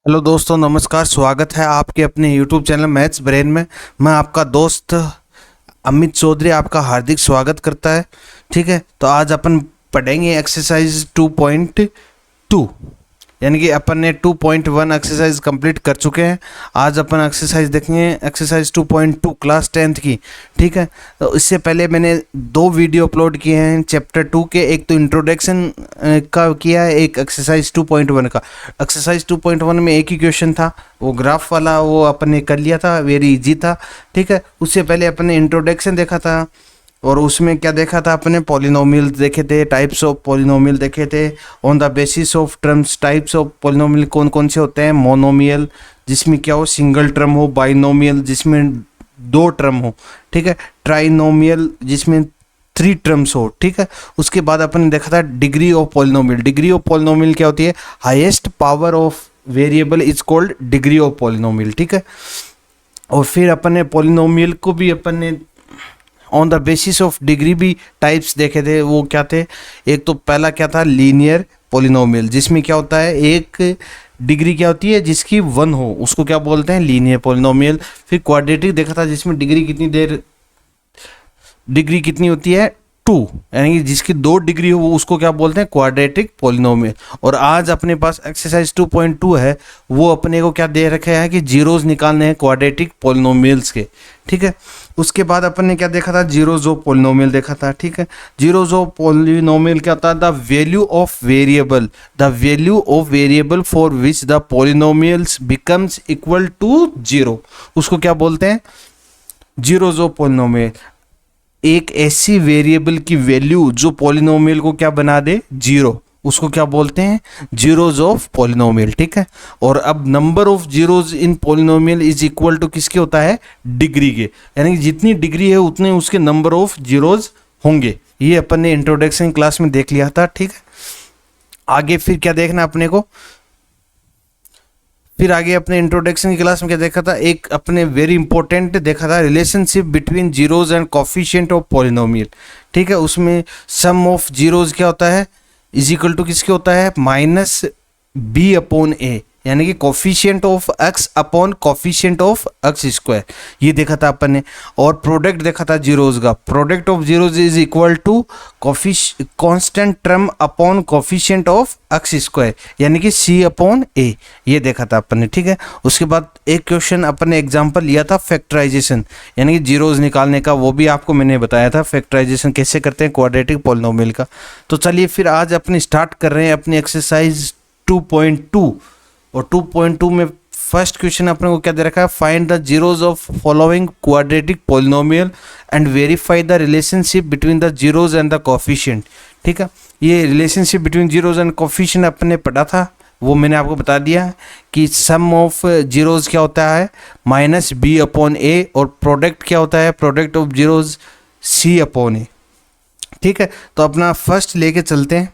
Hello दोस्तों, नमस्कार। स्वागत है आपके अपने यूट्यूब चैनल मैथ्स ब्रेन में। मैं आपका दोस्त अमित चौधरी आपका हार्दिक स्वागत करता है। ठीक है, तो आज अपन पढ़ेंगे एक्सरसाइज 2.2, यानी कि अपन ने 2.1 एक्सरसाइज कंप्लीट कर चुके हैं। आज अपन एक्सरसाइज देखेंगे एक्सरसाइज 2.2 क्लास 10th की। ठीक है, तो इससे पहले मैंने 2 वीडियो अपलोड किए हैं चैप्टर 2 के। एक तो इंट्रोडक्शन का किया है, एक एक्सरसाइज 2.1 का। एक्सरसाइज 2.1 में एक ही क्वेश्चन था, वो ग्राफ वाला, वो अपन ने कर लिया था, वेरी इजी था। ठीक है, उससे पहले अपन ने इंट्रोडक्शन देखा था और उसमें क्या देखा था अपने, पॉलिनोमियल देखे थे, टाइप्स ऑफ पॉलिनोमियल देखे थे, on the basis of terms. Types of polynomial कौन कौन से होते हैं? मोनोमियल जिसमें क्या हो, सिंगल टर्म हो, बाइनोमियल जिसमें 2 टर्म हो, ठीक है, ट्राइनोमियल जिसमें 3 टर्म्स हो। ठीक है, उसके बाद अपन ने देखा था degree of polynomial. Degree of polynomial क्या होती है? Highest power of variable is called degree of polynomial. ठीक है, और फिर अपन ने पॉलिनोमियल को भी अपन ने on the basis of degree भी टाइप्स देखे थे। वो क्या थे? एक तो पहला क्या था, लीनियर पॉलिनोमियल, जिसमें क्या होता है, एक डिग्री क्या होती है जिसकी 1 हो, उसको क्या बोलते हैं? Linear polynomial. फिर क्वाड्रेटिक देखा था, जिसमें डिग्री कितनी होती है? 2, यानी कि जिसकी 2 डिग्री हो वो उसको क्या बोलते हैं? Quadratic polynomial. और आज अपने पास एक्सरसाइज 2.2 है, वो अपने को क्या दे रखा है कि जीरोज निकालने हैं क्वाड्रेटिक पॉलिनोमियल्स के। ठीक है, उसके बाद अपन ने क्या देखा था? जीरोज ऑफ पॉलिनोमियल देखा था। ठीक है, जीरोज ऑफ पॉलिनोमियल क्या होता है? The value of variable, the value of variable for which the polynomials becomes equal to 0, उसको क्या बोलते हैं? Zeros of polynomial. एक ऐसी वेरिएबल की वैल्यू जो पॉलिनोमियल को क्या बना दे? 0, उसको क्या बोलते हैं? Zeros of polynomial. ठीक है, और अब number of zeros in polynomial is equal to किसके होता है? डिग्री के, यानी कि जितनी डिग्री है उतने उसके नंबर ऑफ जीरोज होंगे। ये अपन ने इंट्रोडक्शन क्लास में देख लिया था। ठीक है, आगे फिर क्या देखना अपने को? फिर आगे अपने इंट्रोडक्शन की क्लास में क्या देखा था? एक अपने वेरी इंपॉर्टेंट देखा था, relationship between zeros and coefficient of polynomial. ठीक है, उसमें सम ऑफ जीरोज क्या होता है? इज इक्वल टू किसके होता है? माइनस बी अपॉन ए, यानी कि coefficient of x upon coefficient of x square. ये देखा था अपन ने। और प्रोडक्ट देखा था जीरोज का, product of zeros is equal to constant term upon coefficient of x square, यानी कि सी अपॉन ए। ये देखा था अपन ने। ठीक है, उसके बाद एक क्वेश्चन अपन ने एग्जांपल लिया था फैक्टराइजेशन, यानी कि जीरोज निकालने का, वो भी आपको मैंने बताया था फैक्टराइजेशन कैसे करते हैं क्वाड्रेटिक पॉलिनोमियल का। तो चलिए फिर आज अपनी स्टार्ट कर रहे हैं अपनी एक्सरसाइज 2.2। और 2.2 में फर्स्ट क्वेश्चन अपने को क्या दे रखा है? Find the zeros of following quadratic polynomial and verify the relationship between the zeros and the coefficient. ठीक है, ये relationship between zeros and coefficient अपने पढ़ा था, वो मैंने आपको बता दिया कि सम ऑफ जीरोज क्या होता है? माइनस बी अपॉन ए, और प्रोडक्ट क्या होता है? Product of zeros C upon A. ठीक है, तो अपना फर्स्ट लेके चलते हैं।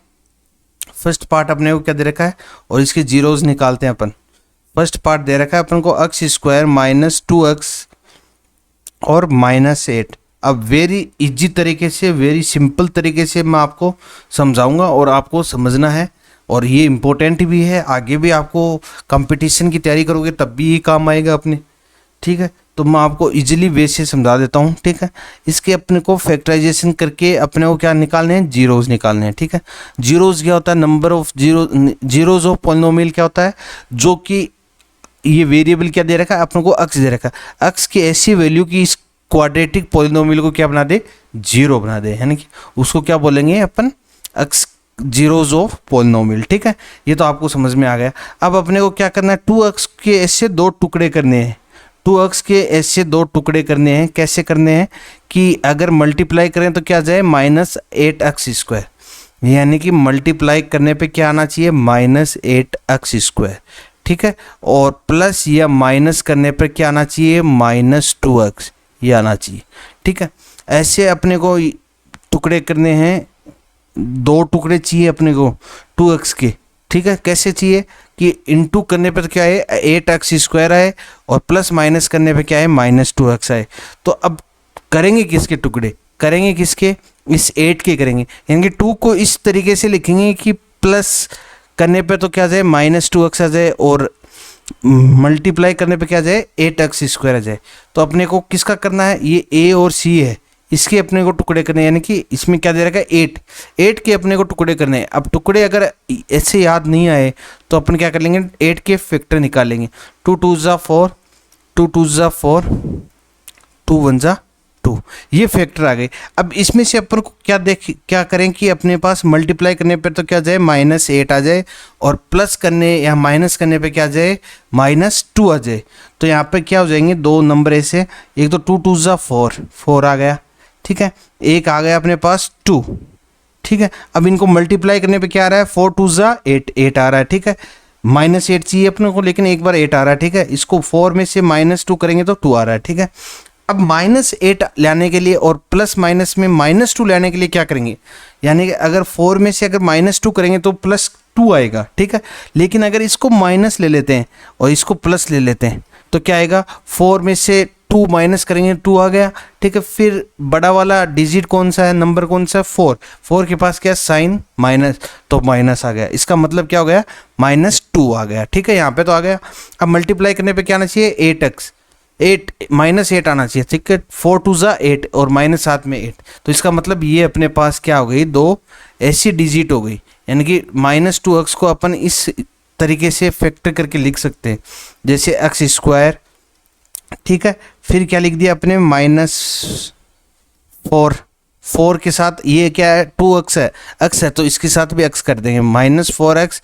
फर्स्ट पार्ट अपने को क्या दे रखा है और इसके जीरोज निकालते हैं अपन। फर्स्ट पार्ट दे रखा है अपन को एक्स स्क्वायर माइनस 2x और -8। अब वेरी इजी तरीके से, वेरी सिंपल तरीके से मैं आपको समझाऊंगा और आपको समझना है, और ये इम्पोर्टेंट भी है। आगे भी आपको कंपटीशन की तैयारी करोगे तब भी ये काम आएगा अपने। ठीक है, तो मैं आपको इजीली वे से समझा देता हूँ। ठीक है, इसके अपने को फैक्टराइजेशन करके अपने को क्या निकालने हैं? जीरोज निकालने हैं। ठीक है, जीरोज क्या होता है? Number of zeros of polynomial क्या होता है? जो कि ये वेरिएबल क्या दे रखा है अपने को? अक्स दे रखा है। अक्स की ऐसी वैल्यू की इस क्वाड्रेटिक पॉलिनोमियल को क्या बना दे? 0 बना दे, यानी कि उसको क्या बोलेंगे अपन? अक्स जीरोज ऑफ पॉलिनोमियल। ठीक है, ये तो आपको समझ में आ गया। अब अपने को क्या करना है? 2x के ऐसे 2 टुकड़े करने हैं। 2x के ऐसे 2 टुकड़े करने हैं। कैसे करने हैं कि अगर मल्टीप्लाई करें तो क्या आ जाए? -8x², यानी कि मल्टीप्लाई करने पे क्या आना चाहिए? -8x²। ठीक है, और प्लस या माइनस करने पर क्या आना चाहिए? -2x, ये आना चाहिए। ठीक है, ऐसे अपने को टुकड़े करने हैं। 2 टुकड़े चाहिए अपने को 2x के। ठीक है, कैसे चाहिए कि इनटू करने पर क्या है? 8x² आए, और प्लस माइनस करने पे क्या है? -2x आए। तो अब करेंगे किसके टुकड़े? करेंगे किसके? इस 8 के करेंगे, यानी कि 2 को इस तरीके से लिखेंगे कि प्लस करने पे तो क्या आ जाए? -2x आ जाए, और मल्टीप्लाई करने पे क्या आ जाए 8x² आ जाए। तो अपने को किसका करना है, ये a और c है, इसके अपने को टुकड़े करने, यानी कि इसमें क्या दे रखा है 8 के अपने को टुकड़े करने हैं। अब टुकड़े अगर ऐसे याद नहीं आए तो अपन क्या कर लेंगे 8 के फैक्टर निकाल लेंगे। 2 2 ज़ा 4, 2 2 ज़ा 4, 2 1 ज़ा 2, ये फैक्टर आ गए। अब इसमें से अपन को क्या करें कि अपने पास मल्टीप्लाई करने पर तो क्या जाए -8 आ जाए, और प्लस करने या माइनस करने पे क्या आ जाए -2 आ जाए। तो यहाँ पे क्या हो जाएंगे दो नंबर ऐसे, एक तो 2 2 ज़ा 4, 4 आ गया, ठीक है, एक आ गया अपने पास 2, ठीक है। अब इनको मल्टीप्लाई करने पे क्या आ रहा है 4 2 ज़ा 8, 8 आ रहा है, ठीक है। -8 चाहिए अपने को, लेकिन एक बार 8 आ रहा है, ठीक है। इसको 4 में से -2 करेंगे तो 2 आ रहा है, ठीक है। अब -8 लाने के लिए और प्लस माइनस में -2 लाने के लिए क्या करेंगे, यानी कि अगर 4 में से अगर -2 करेंगे तो +2 आएगा, ठीक है। लेकिन अगर इसको माइनस ले लेते हैं और इसको प्लस ले लेते हैं तो क्या आएगा, 4 में से 2 माइनस करेंगे 2 आ गया, ठीक है। फिर बड़ा वाला डिजिट कौन सा है, नंबर कौन सा है 4, 4 के पास क्या साइन माइनस, तो माइनस आ गया। इसका मतलब क्या हो गया -2 आ गया, ठीक है। यहाँ पे तो आ गया। अब मल्टीप्लाई करने पे क्या आना चाहिए 8x, 8 -8 आना चाहिए, ठीक है। 4 2 ज़ा 8 और -7 में 8, तो इसका मतलब ये अपने पास क्या हो गई, दो ऐसी डिजिट हो गई, यानी कि -2x को अपन इस तरीके से फैक्टर करके लिख सकते हैं, जैसे x², ठीक है। फिर क्या लिख दिया अपने -4, 4 के साथ ये क्या है 2x है, x है तो इसके साथ भी x कर देंगे -4x।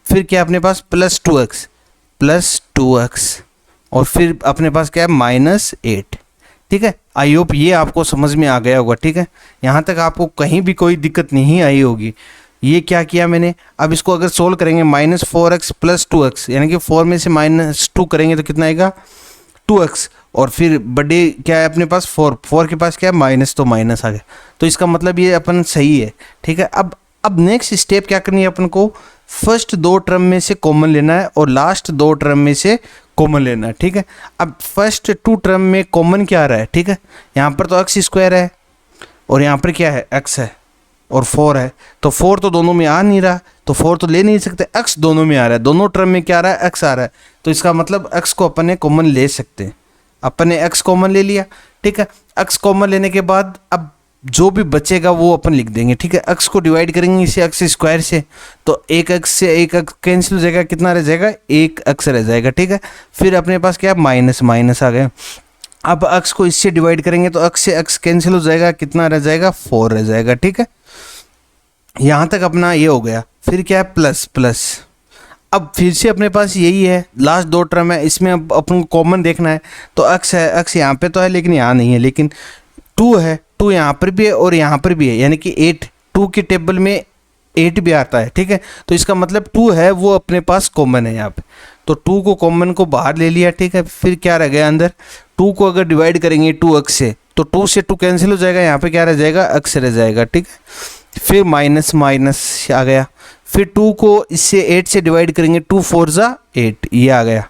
फिर क्या अपने पास +2x, और फिर अपने पास क्या है -8, ठीक है। आई होप ये आपको समझ में आ गया होगा, ठीक है। यहाँ तक आपको कहीं भी कोई दिक्कत नहीं आई होगी। ये क्या किया मैंने, अब इसको अगर सोल्व करेंगे -4x + 2x, यानी कि 4 में से -2 करेंगे तो कितना आएगा 2x, और फिर बड़े क्या है अपने पास 4, 4 के पास क्या है माइनस, तो माइनस आ गया। तो इसका मतलब ये अपन सही है, ठीक है। अब नेक्स्ट स्टेप क्या करनी है अपन को, फर्स्ट 2 टर्म में से कॉमन लेना है और लास्ट 2 टर्म में से कॉमन लेना है, ठीक है। अब फर्स्ट 2 टर्म में कॉमन क्या आ रहा है, ठीक है। यहाँ पर तो x² है और यहाँ पर क्या है x है और 4 है, तो 4 तो दोनों में आ नहीं रहा, तो 4 तो ले नहीं सकते, x दोनों में आ रहा है, दोनों टर्म में क्या आ रहा है x आ रहा है। तो इसका मतलब x को अपन ने कॉमन ले सकते हैं, अपन ने x कॉमन ले लिया, ठीक है। x कॉमन लेने के बाद अब जो भी बचेगा वो अपन लिख देंगे, ठीक है। x को डिवाइड करेंगे इसे x² से, तो 1x से 1x कैंसिल हो जाएगा, कितना रह जाएगा 1x रह जाएगा, ठीक है। फिर अपने पास क्या माइनस माइनस आ गया। अब x को इससे डिवाइड करेंगे तो x से x कैंसिल हो जाएगा, कितना रह जाएगा 4 रह जाएगा, ठीक है। यहाँ तक अपना ये हो गया। फिर क्या है प्लस प्लस, अब फिर से अपने पास यही है, लास्ट 2 टर्म है, इसमें अब अपन को कॉमन देखना है। तो x है, x यहाँ पे तो है लेकिन यहाँ नहीं है, लेकिन 2 है, 2 यहाँ पर भी है और यहाँ पर भी है, यानी कि 8, 2 के टेबल में 8 भी आता है, ठीक है। तो इसका मतलब 2 है वो अपने पास कॉमन है यहाँ पे, तो 2 को कॉमन को बाहर ले लिया, ठीक है। फिर क्या रह गया अंदर, 2 को अगर डिवाइड करेंगे 2x से तो 2 से 2 कैंसिल हो जाएगा, यहाँ पे क्या रह जाएगा x रह जाएगा, ठीक है। फिर माइनस माइनस आ गया। फिर 2 को इससे 8 से डिवाइड करेंगे, 2 4 ज़ा 8, ये आ गया।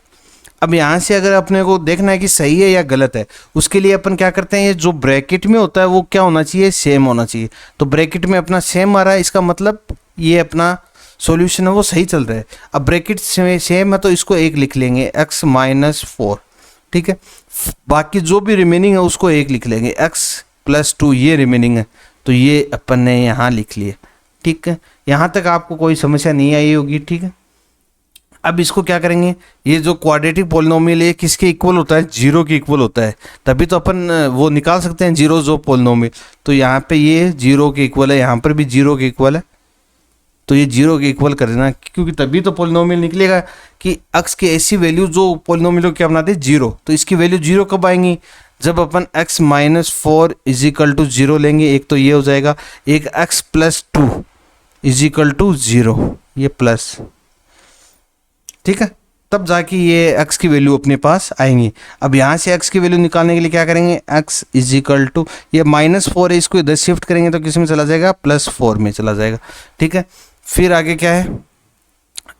अब यहाँ से अगर अपने को देखना है कि सही है या गलत है, उसके लिए अपन क्या करते हैं, ये जो ब्रैकेट में होता है वो क्या होना चाहिए, सेम होना चाहिए। तो ब्रैकेट में अपना सेम आ रहा है, इसका मतलब ये अपना सॉल्यूशन है वो सही चल रहा है। अब ब्रैकेट सेम है तो इसको 1 लिख लेंगे, x - 4, ठीक है। बाकी जो भी रिमेनिंग है उसको 1 लिख लेंगे, x + 2 ये रिमेनिंग है, तो ये अपन ने यहाँ लिख लिया, ठीक है। यहाँ तक आपको कोई समस्या नहीं आई होगी, ठीक है। अब इसको क्या करेंगे, ये जो क्वाड्रेटिक पॉलिनोमियल है किसके इक्वल होता है, 0 के इक्वल होता है, तभी तो अपन वो निकाल सकते हैं 0 जो पॉलिनोमियल। तो यहाँ पे ये 0 के इक्वल है, यहाँ पर भी 0 के इक्वल है, तो ये 0 के इक्वल कर देना, क्योंकि तभी तो पॉलिनोमियल निकलेगा कि x की ऐसी वैल्यू जो पॉलिनोमियल को क्या बनाते हैं 0। तो इसकी वैल्यू 0 कब आएंगी, जब अपन x - 4 = 0 लेंगे, एक तो ये हो जाएगा, एक x + 2 = 0, ये प्लस, ठीक है। तब जाके ये x की वैल्यू अपने पास आएंगी। अब यहाँ से x की वैल्यू निकालने के लिए क्या करेंगे, x = ये -4 है, इसको इधर शिफ्ट करेंगे तो किस में चला जाएगा, +4 में चला जाएगा, ठीक है। फिर आगे क्या है,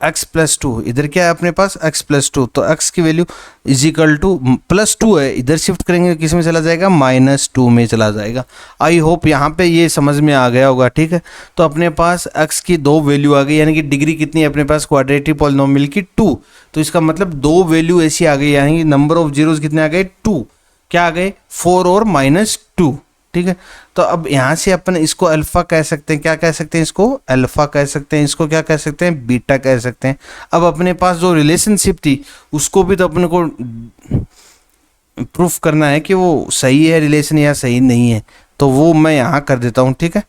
x प्लस टू, इधर क्या है अपने पास x प्लस टू, तो x की value is equal two plus two है, इधर शिफ्ट करेंगे किस में चला जाएगा, माइनस टू में चला जाएगा। आई होप यहाँ पे ये समझ में आ गया होगा। ठीक है, तो अपने पास x की दो वैल्यू आ गई, यानी कि डिग्री कितनी है अपने पास क्वाड्रेटिक पॉलिनोमियल की 2, तो इसका मतलब दो वैल्यू ऐसी आ गई, यानी कि नंबर ऑफ जीरोज कितने आ गए 2, क्या आ गए 4 और -2। ठीक है, तो अब यहाँ से अपन इसको अल्फा कह सकते हैं, क्या कह सकते हैं इसको, अल्फा कह सकते हैं, इसको क्या कह सकते हैं, बीटा कह सकते हैं। अब अपने पास जो रिलेशनशिप थी उसको भी तो अपने को प्रूफ करना है कि वो सही है रिलेशन या सही नहीं है, तो वो मैं यहाँ कर देता हूँ। ठीक है,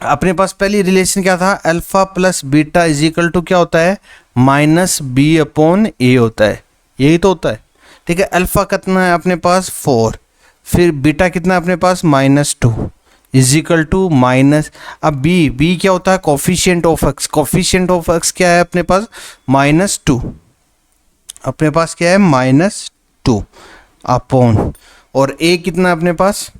अपने पास पहली रिलेशन क्या था, alpha plus beta is equal to क्या होता है, -b/a होता है, यही तो होता है। ठीक है, अल्फा कितना है अपने पास 4, फिर बीटा कितना है अपने पास -2 इज इक्वल टू माइनस, अब बी क्या होता है, coefficient of x, coefficient of x क्या है अपने पास -2, अपने पास क्या है -2 अपॉन, और ए कितना अपने पास,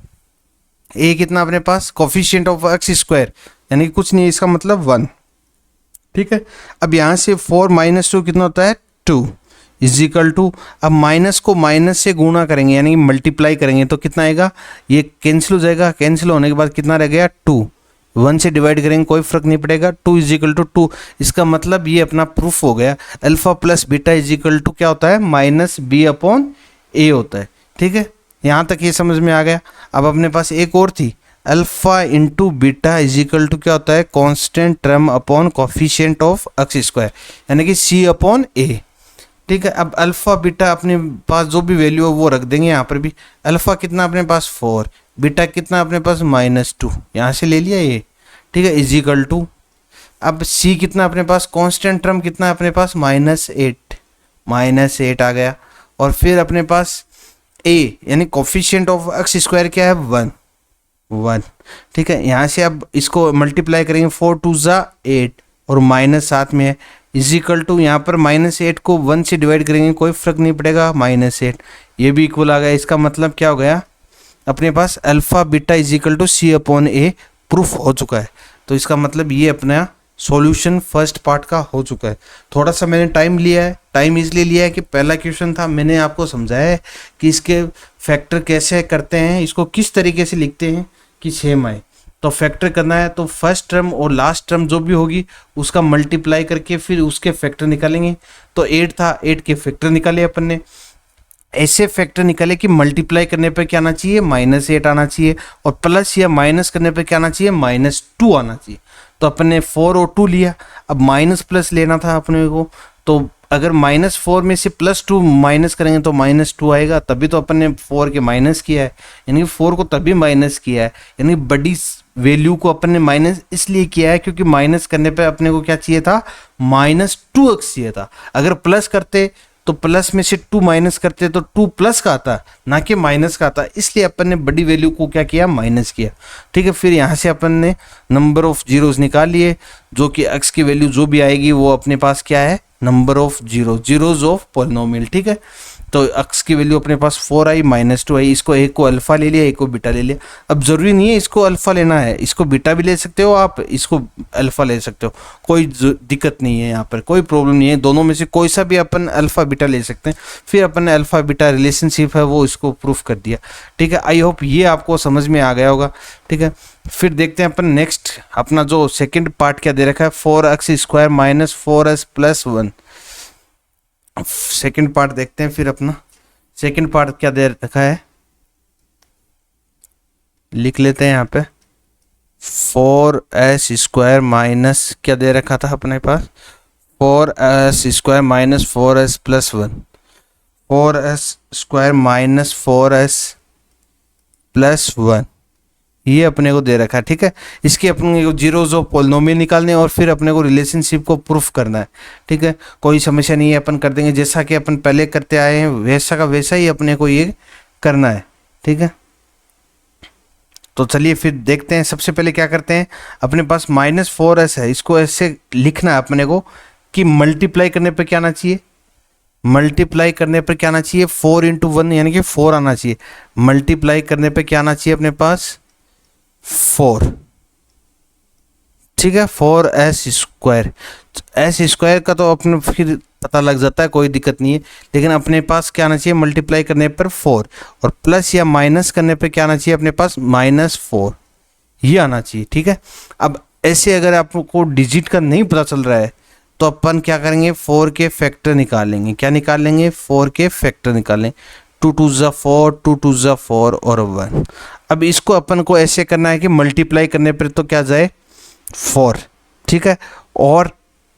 ए कितना अपने पास कोफिशिएंट ऑफ एक्स स्क्वायर, यानी कि कुछ नहीं, इसका मतलब 1। ठीक है, अब यहाँ से 4 -2 कितना होता है 2 इज इक्वल टू, अब माइनस को माइनस से गुणा करेंगे यानी कि मल्टीप्लाई करेंगे तो कितना आएगा, ये कैंसिल हो जाएगा, कैंसिल होने के बाद कितना रह गया 2, 1 से डिवाइड करेंगे कोई फर्क नहीं पड़ेगा, 2 इज इक्वल टू 2। इसका मतलब ये अपना प्रूफ हो गया, alpha plus beta is equal to क्या होता है, -b/a होता है। ठीक है, यहाँ तक ये समझ में आ गया। अब अपने पास एक और थी, alpha into beta is equal to क्या होता है, constant term upon coefficient of x square, यानी कि c/a। ठीक है, अब अल्फा बीटा अपने पास जो भी वैल्यू है वो रख देंगे यहाँ पर भी, अल्फा कितना अपने पास 4, बीटा कितना अपने पास -2, यहाँ से ले लिया ये। ठीक है, इज इक्वल टू, अब सी कितना अपने पास, कांस्टेंट टर्म कितना अपने पास -8 आ गया, और फिर अपने पास ए यानी कोफिशिएंट ऑफ एक्स स्क्वायर क्या है 1। ठीक है, यहाँ से अब इसको मल्टीप्लाई करेंगे, 4 2 8 और माइनस साथ में है, इज इक्वल टू, यहाँ पर -8 को 1 से डिवाइड करेंगे कोई फर्क नहीं पड़ेगा, -8, ये भी इक्वल आ गया। इसका मतलब क्या हो गया, अपने पास alpha beta is equal to c/a proof हो चुका है। तो इसका मतलब ये अपना सॉल्यूशन फर्स्ट पार्ट का हो चुका है। थोड़ा सा मैंने टाइम लिया है, टाइम इसलिए लिया है कि पहला क्वेश्चन था, मैंने आपको समझाया है कि इसके फैक्टर कैसे करते हैं, इसको किस तरीके से लिखते हैं कि सेम आए। तो फैक्टर करना है तो फर्स्ट टर्म और लास्ट टर्म जो भी होगी उसका मल्टीप्लाई करके फिर उसके फैक्टर निकालेंगे। तो 8 था, 8 के फैक्टर निकाले अपन ने, ऐसे फैक्टर निकाले कि मल्टीप्लाई करने पे क्या आना चाहिए, -8 आना चाहिए, और प्लस या माइनस करने पे क्या आना चाहिए, -2 आना चाहिए। तो अपन ने 4 और 2 लिया, अब माइनस प्लस लेना था अपने को, तो अगर -4 में से +2 माइनस करेंगे तो -2 आएगा, तभी तो अपन ने 4 के माइनस किया है, यानी कि 4 को तभी माइनस किया है, यानी बड़ी वैल्यू को अपन ने माइनस इसलिए किया है क्योंकि माइनस करने पे अपने को क्या चाहिए था, -2x चाहिए था। अगर प्लस करते तो प्लस में से 2 माइनस करते तो 2 प्लस का आता, ना कि माइनस का आता, इसलिए अपन ने बड़ी वैल्यू को क्या किया, माइनस किया। ठीक है, फिर यहाँ से अपन ने नंबर ऑफ जीरोस निकाल लिए, जो कि x की वैल्यू जो भी आएगी वो अपने पास क्या है, number of zeros of polynomial. ठीक है, तो x की वैल्यू अपने पास 4 आई, -2 आई, इसको एक को अल्फा ले लिया, एक को बीटा ले लिया। अब जरूरी नहीं है इसको अल्फा लेना है, इसको बीटा भी ले सकते हो आप, इसको अल्फा ले सकते हो, कोई दिक्कत नहीं है, यहाँ पर कोई प्रॉब्लम नहीं है, दोनों में से कोई सा भी अपन अल्फा बीटा ले सकते हैं। फिर अपन ने अल्फा बीटा रिलेशनशिप है वो इसको प्रूफ कर दिया। ठीक है, आई होप ये आपको समझ में आ गया होगा। ठीक है, फिर देखते हैं अपन नेक्स्ट अपना जो सेकेंड पार्ट क्या दे रखा है, 4x² - 4s + 1। सेकेंड पार्ट देखते हैं, फिर अपना सेकेंड पार्ट क्या दे रखा है, लिख लेते हैं यहाँ पे, 4s² माइनस क्या दे रखा था अपने पास, 4s² - 4s + 1, 4s² - 4s + 1, ये अपने को दे रखा है। ठीक है, इसके अपने को जीरोज ऑफ पॉलिनोमियल निकालने और फिर अपने को रिलेशनशिप को प्रूफ करना है। ठीक है, कोई समस्या नहीं है, अपन कर देंगे जैसा कि अपन पहले करते आए हैं, वैसा का वैसा ही अपने को ये करना है। ठीक है, तो चलिए फिर देखते हैं। सबसे पहले क्या करते हैं, अपने पास -4s है, इसको ऐसे लिखना है अपने को कि मल्टीप्लाई करने पर क्या आना चाहिए, मल्टीप्लाई करने पर क्या आना चाहिए, 4 × 1 यानी कि 4 आना चाहिए। मल्टीप्लाई करने पर क्या आना चाहिए अपने पास, 4। ठीक है, 4s²। एस स्क्वायर का तो अपने फिर पता लग जाता है, कोई दिक्कत नहीं है, लेकिन अपने पास क्या आना चाहिए मल्टीप्लाई करने पर 4 और प्लस या माइनस करने पर क्या आना चाहिए अपने पास -4, ये आना चाहिए। ठीक है, अब ऐसे अगर आपको डिजिट का नहीं पता चल रहा है तो अपन क्या करेंगे 4 के फैक्टर निकालेंगे। क्या निकाल लेंगे 4 के फैक्टर निकालें, 2 2 ज़ा 4, 2 2 ज़ा 4 और 1। अब इसको अपन को ऐसे करना है कि मल्टीप्लाई करने पर तो क्या जाए 4, ठीक है, और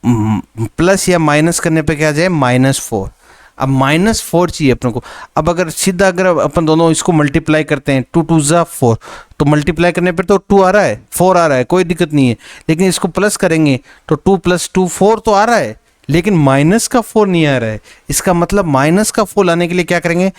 प्लस या माइनस करने पे क्या जाए -4। अब -4 चाहिए अपने को। अब अगर सीधा अगर अपन दोनों इसको मल्टीप्लाई करते हैं 2 2 ज़ा 4, तो मल्टीप्लाई करने पे तो 2 आ रहा है, 4 आ रहा है, कोई दिक्कत नहीं है। लेकिन इसको प्लस करेंगे तो 2 + 2 4 तो आ रहा है, लेकिन माइनस का 4 नहीं आ रहा है। इसका मतलब माइनस का 4 लाने के लिए क्या करेंगे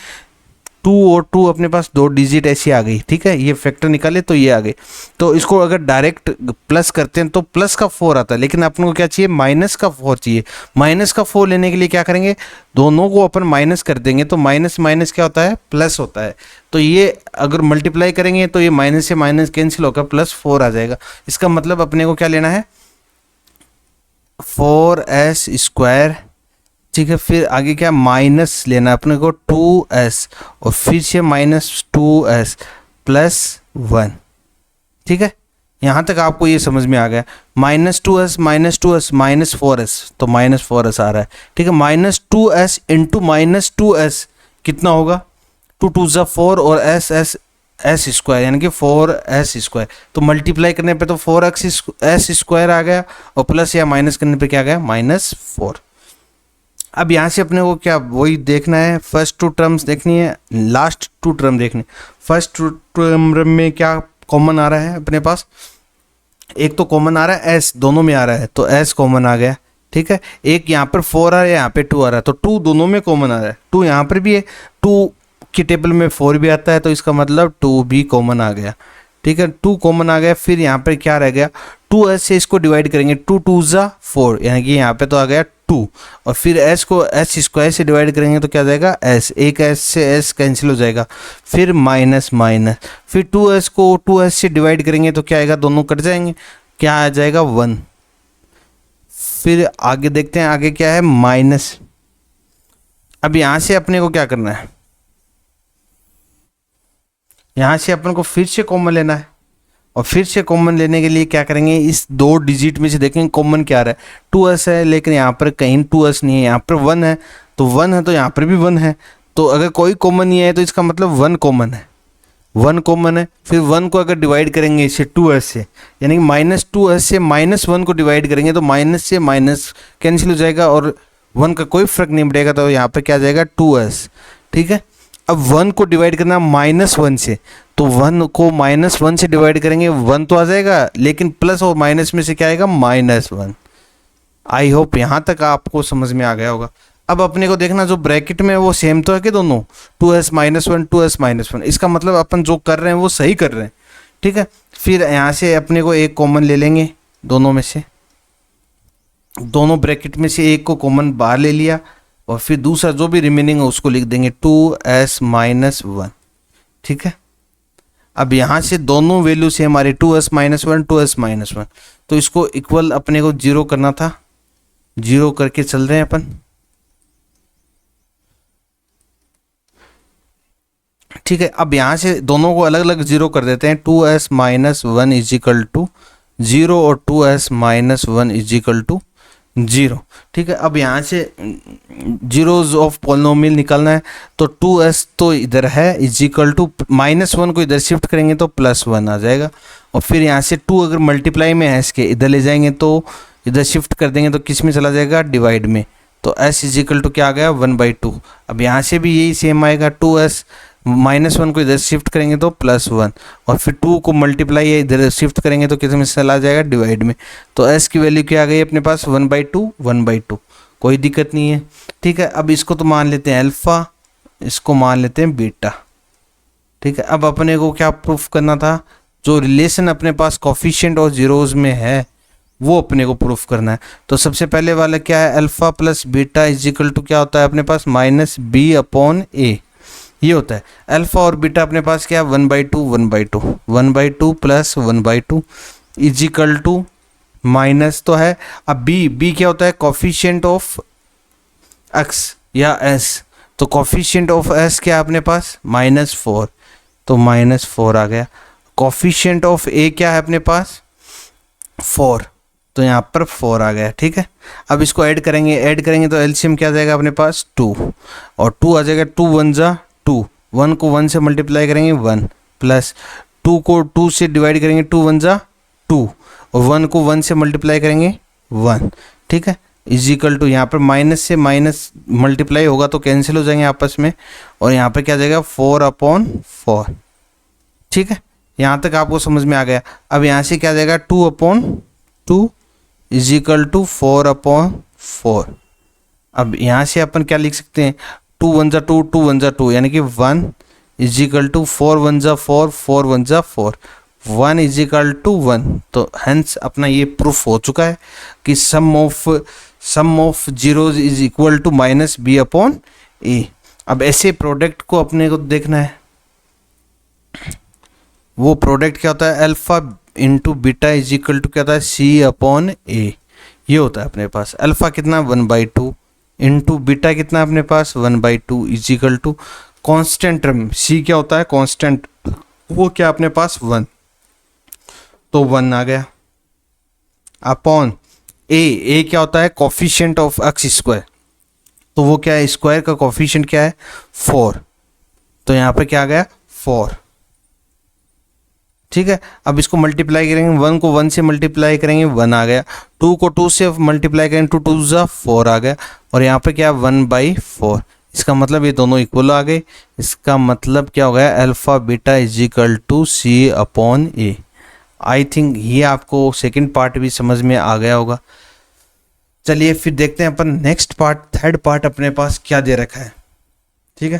2 और 2 अपने पास 2 डिजिट ऐसी आ गई। ठीक है, ये फैक्टर निकाले तो ये आ गई। तो इसको अगर डायरेक्ट प्लस करते हैं तो प्लस का 4 आता है, लेकिन अपन को क्या चाहिए माइनस का 4 चाहिए। माइनस का 4 लेने के लिए क्या करेंगे दोनों को अपन माइनस कर देंगे, तो माइनस माइनस क्या होता है प्लस होता है। तो ये अगर मल्टीप्लाई करेंगे तो ये माइनस से माइनस कैंसिल होकर +4 आ जाएगा। इसका मतलब अपने को क्या लेना है 4s²। ठीक है, फिर आगे क्या माइनस लेना अपने को 2s और फिर से -2s +1। ठीक है, यहाँ तक आपको ये समझ में आ गया। -2s -4s तो -4s आ रहा है। ठीक है, -2s × -2s कितना होगा 2 2 ज़ा 4 और s² यानी कि 4s²। तो मल्टीप्लाई करने पे तो 4s² आ गया और प्लस या माइनस करने पे क्या आ गया -4। अब यहाँ से अपने को क्या वही देखना है, फर्स्ट 2 टर्म्स देखनी है, लास्ट 2 टर्म देखनी। फर्स्ट 2 टर्म में क्या कॉमन आ रहा है अपने पास, एक तो कॉमन आ रहा है s, दोनों में आ रहा है तो s कॉमन आ गया। ठीक है, एक यहाँ पर 4 आ रहा है, यहाँ पे 2 आ रहा है, तो 2 दोनों में कॉमन आ रहा है। 2 यहाँ पर भी है, 2 की टेबल में 4 भी आता है, तो इसका मतलब 2 भी कॉमन आ गया। ठीक है, 2 कॉमन आ गया। फिर यहाँ पर क्या रह गया 2s से इसको डिवाइड करेंगे, 2 2 ज़ा 4 यानी कि यहाँ पे तो आ गया 2, और फिर s को s² से डिवाइड करेंगे तो क्या जाएगा s, एक s से s कैंसिल हो जाएगा, फिर माइनस माइनस, फिर 2s को 2s से डिवाइड करेंगे तो क्या आएगा दोनों कट जाएंगे, क्या आ जाएगा 1। फिर आगे देखते हैं आगे क्या है माइनस। अब यहाँ से अपने को क्या करना है, यहाँ से अपन को फिर से कॉमन लेना है, और फिर से कॉमन लेने के लिए क्या करेंगे इस 2 डिजिट में से देखेंगे कॉमन क्या आ रहा है 2s है, लेकिन यहाँ पर कहीं 2s नहीं है, यहाँ पर 1 है, तो 1 है तो यहाँ पर भी 1 है। तो अगर कोई कॉमन नहीं है तो इसका मतलब 1 कॉमन है, 1 कॉमन है। फिर 1 को अगर डिवाइड करेंगे इसे 2s से, यानी कि -2s से -1 को डिवाइड करेंगे तो माइनस से माइनस कैंसिल हो जाएगा और 1 का कोई फर्क नहीं पड़ेगा, तो यहाँ पर क्या आ जाएगा 2s। ठीक है, अब 1 को डिवाइड करना -1 से, तो 1 को -1 से डिवाइड करेंगे 1 तो आ जाएगा, लेकिन प्लस और माइनस में से क्या आएगा -1। आई होप यहाँ तक आपको समझ में आ गया होगा। अब अपने को देखना जो ब्रैकेट में वो सेम तो है कि दोनों 2s -1 2s -1, इसका मतलब अपन जो कर रहे हैं वो सही कर रहे हैं। ठीक है, फिर यहाँ से अपने को एक कॉमन ले लेंगे दोनों में से, दोनों ब्रैकेट में से एक को कॉमन बाहर ले लिया, और फिर दूसरा जो भी रिमेनिंग है उसको लिख देंगे 2s -1। ठीक है, अब यहाँ से दोनों वैल्यू से हमारे 2s -1 2s -1, तो इसको इक्वल अपने को 0 करना था, 0 करके चल रहे हैं अपन। ठीक है, अब यहाँ से दोनों को अलग अलग 0 कर देते हैं, 2s -1 = 0 और 2s -1 = 0। ठीक है, अब यहाँ से जीरोज ऑफ पॉलिनोमियल निकालना है, तो 2s तो इधर है = -1 को इधर शिफ्ट करेंगे तो +1 आ जाएगा, और फिर यहाँ से 2 अगर मल्टीप्लाई में है इसके इधर ले जाएंगे तो इधर शिफ्ट कर देंगे तो किस में चला जाएगा डिवाइड में, तो s = क्या आ गया 1/2। अब यहाँ से भी यही सेम आएगा, 2s -1 को इधर शिफ्ट करेंगे तो +1, और फिर 2 को मल्टीप्लाई इधर शिफ्ट करेंगे तो किस में चला जाएगा डिवाइड में, तो s की वैल्यू क्या आ गई अपने पास 1/2, कोई दिक्कत नहीं है। ठीक है, अब इसको तो मान लेते हैं अल्फ़ा, इसको मान लेते हैं बीटा। ठीक है, अब अपने को क्या प्रूफ करना था, जो रिलेशन अपने पास कोफिशिएंट और जीरोज में है वो अपने को प्रूफ करना है। तो सबसे पहले वाला क्या है अल्फ़ा + बीटा = क्या होता है अपने पास -b/a, ये होता है। अल्फ़ा और बीटा अपने पास क्या 1/2 + 1/2 = माइनस तो है। अब बी क्या होता है, कॉफिशिएंट ऑफ एक्स या एस, तो कॉफिशिएंट ऑफ एस क्या है अपने पास, -4, तो -4 आ गया। कॉफिशिएंट ऑफ ए क्या है अपने पास, 4, तो यहाँ पर 4 आ गया। ठीक है, अब इसको ऐड करेंगे तो एलसीएम क्या आ जाएगा अपने पास 2, और 2 आ जाएगा, 2 1 जा 2, 1 को 1 से मल्टीप्लाई करेंगे 1, प्लस 2 को 2 से डिवाइड करेंगे 2 1 जा 2, और 1 को 1 से मल्टीप्लाई करेंगे 1। ठीक है, इज इक्वल टू, यहाँ पर माइनस से माइनस मल्टीप्लाई होगा तो कैंसिल हो जाएंगे आपस में, और यहाँ पर क्या आ जाएगा 4/4। ठीक है, यहाँ तक आपको समझ में आ गया। अब यहाँ से क्या आ जाएगा 2/2 इज इक्वल टू 4/4। अब यहाँ से अपन क्या लिख सकते हैं, 2 1 जा 2, 2 1 जा 2, यानी कि 1 इज इक्वल टू 4 1 जा 4, 4 1 जा 4, 1 इज इक्वल टू 1। तो हेंस अपना ये प्रूफ हो चुका है कि sum of zeros is equal to -b/a। अब ऐसे प्रोडक्ट को अपने को देखना है, वो प्रोडक्ट क्या होता है, alpha into beta is equal to क्या होता है, c/a। ये होता है अपने पास, अल्फा कितना 1/2 इंटू बीटा कितना अपने पास 1/2 is equal to constant term, c क्या होता है कॉन्स्टेंट, वो क्या अपने पास 1, तो 1 आ गया, अपॉन a क्या होता है कॉफिशिएंट ऑफ एक्स स्क्वायर, तो वो क्या है, स्क्वायर का कॉफिशिएंट क्या है 4, तो यहाँ पे क्या आ गया 4। ठीक है, अब इसको मल्टीप्लाई करेंगे, 1 को 1 से मल्टीप्लाई करेंगे 1 आ गया, 2 को 2 से मल्टीप्लाई करेंगे 2 2 जा 4 आ गया, और यहाँ पे क्या 1/4। इसका मतलब ये दोनों इक्वल आ गए। इसका मतलब क्या हो गया, alpha beta is equal to c/a। I think ये आपको सेकंड पार्ट भी समझ में आ गया होगा। चलिए फिर देखते हैं अपन नेक्स्ट पार्ट, थर्ड पार्ट अपने पास क्या दे रखा है। ठीक है,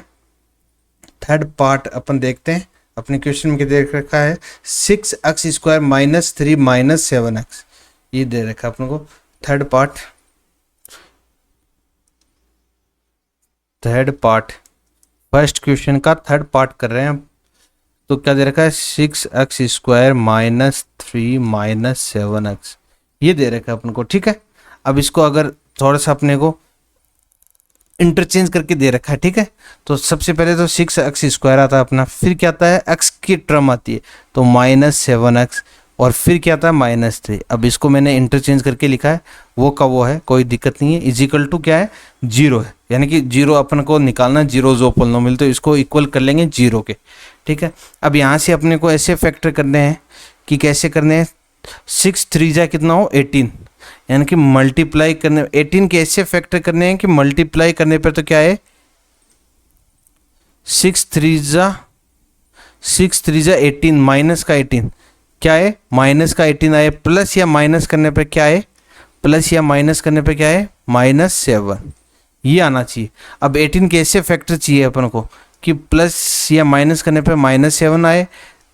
थर्ड पार्ट अपन देखते हैं, अपने क्वेश्चन में क्या दे रखा है, 6x² - 3 - 7x, ये दे रखा है अपन को थर्ड पार्ट। फर्स्ट क्वेश्चन का थर्ड पार्ट कर रहे हैं हम। तो क्या दे रखा है, 6x² - 3 - 7x, ये दे रखा है अपन को। ठीक है, अब इसको अगर थोड़ा सा अपने को इंटरचेंज करके दे रखा है। ठीक है, तो सबसे पहले तो 6x² आता है अपना, फिर क्या आता है x की टर्म आती है तो -7x, और फिर क्या आता है -3। अब इसको मैंने इंटरचेंज करके लिखा है, वो का वो है, कोई दिक्कत नहीं है। इज इक्वल टू क्या है 0 है, यानी कि 0 अपन को निकालना, 0 जो पॉलिनोमियल, तो इसको इक्वल कर लेंगे 0 के। ठीक है, अब यहाँ से अपने को ऐसे फैक्टर करने हैं कि कैसे करने हैं, 6 3 जा कितना हो 18, यानी कि मल्टीप्लाई करने 18 के ऐसे फैक्टर करने हैं कि मल्टीप्लाई करने पर तो क्या है 6 3 जा 18, माइनस का 18 क्या है, माइनस का 18 आए, प्लस या माइनस करने पर क्या है, प्लस या माइनस करने पर क्या है -7, ये आना चाहिए। अब 18 के ऐसे फैक्टर चाहिए अपन को कि प्लस या माइनस करने पर -7 आए,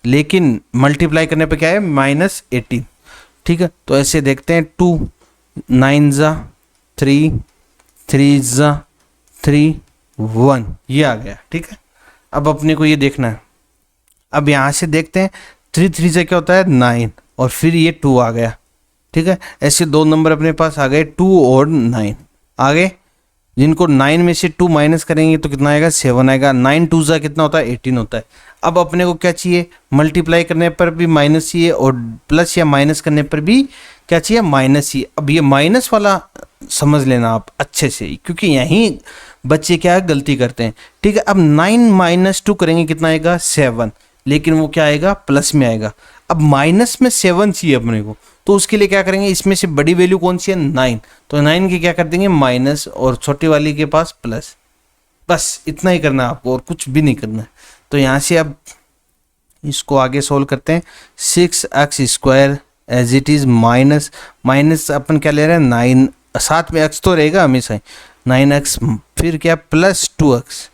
लेकिन मल्टीप्लाई करने पर क्या है -18। ठीक है, तो ऐसे देखते हैं, 2 9 जा 3, 3 जा 3 1, ये आ गया। ठीक है, अब अपने को ये देखना है। अब यहाँ से देखते हैं 3 3 से क्या होता है 9, और फिर ये 2 आ गया। ठीक है, ऐसे दो नंबर अपने पास आ गए, 2 और 9 आ गए, जिनको 9 में से 2 माइनस करेंगे तो कितना आएगा 7 आएगा। 9 2 जा कितना होता है 18 होता है। अब अपने को क्या चाहिए, मल्टीप्लाई करने पर भी माइनस चाहिए, और प्लस या माइनस करने पर भी क्या चाहिए माइनस चाहिए। अब ये माइनस वाला समझ लेना आप अच्छे से, क्योंकि यहीं बच्चे क्या गलती करते हैं। ठीक है, अब 9 - 2 करेंगे कितना आएगा 7, लेकिन वो क्या आएगा प्लस में आएगा। अब माइनस में 7 चाहिए अपने को, तो उसके लिए क्या करेंगे, इसमें से बड़ी वैल्यू कौन सी है 9, तो 9 के क्या कर देंगे माइनस, और छोटी वाली के पास प्लस। बस इतना ही करना है आपको, और कुछ भी नहीं करना है। तो यहाँ से अब इसको आगे सोल्व करते हैं। 6x² as it is minus अपन क्या ले रहे हैं 9, साथ में x तो रहेगा हमेशा ही, 9x, फिर क्या प्लस 2x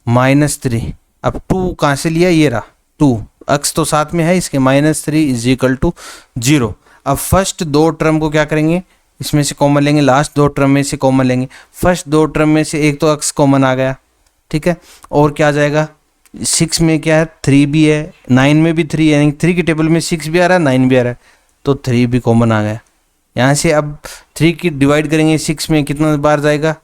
-3। अब 2 कहाँ से लिया, ये रहा 2, x तो साथ में है इसके, -3 इज इक्वल टू 0। अब फर्स्ट दो टर्म को क्या करेंगे, इसमें से कॉमन लेंगे, लास्ट दो टर्म में से कॉमन लेंगे। फर्स्ट दो टर्म में से एक तो x कॉमन आ गया। ठीक है, और क्या आ जाएगा, 6 में क्या है 3 भी है, 9 में भी 3 है, यानी 3 की टेबल में 6 भी आ रहा है 9 भी आ रहा है, तो 3 भी कॉमन आ गया। यहाँ से अब 3 की डिवाइड करेंगे 6 में, कितना बार जाएगा?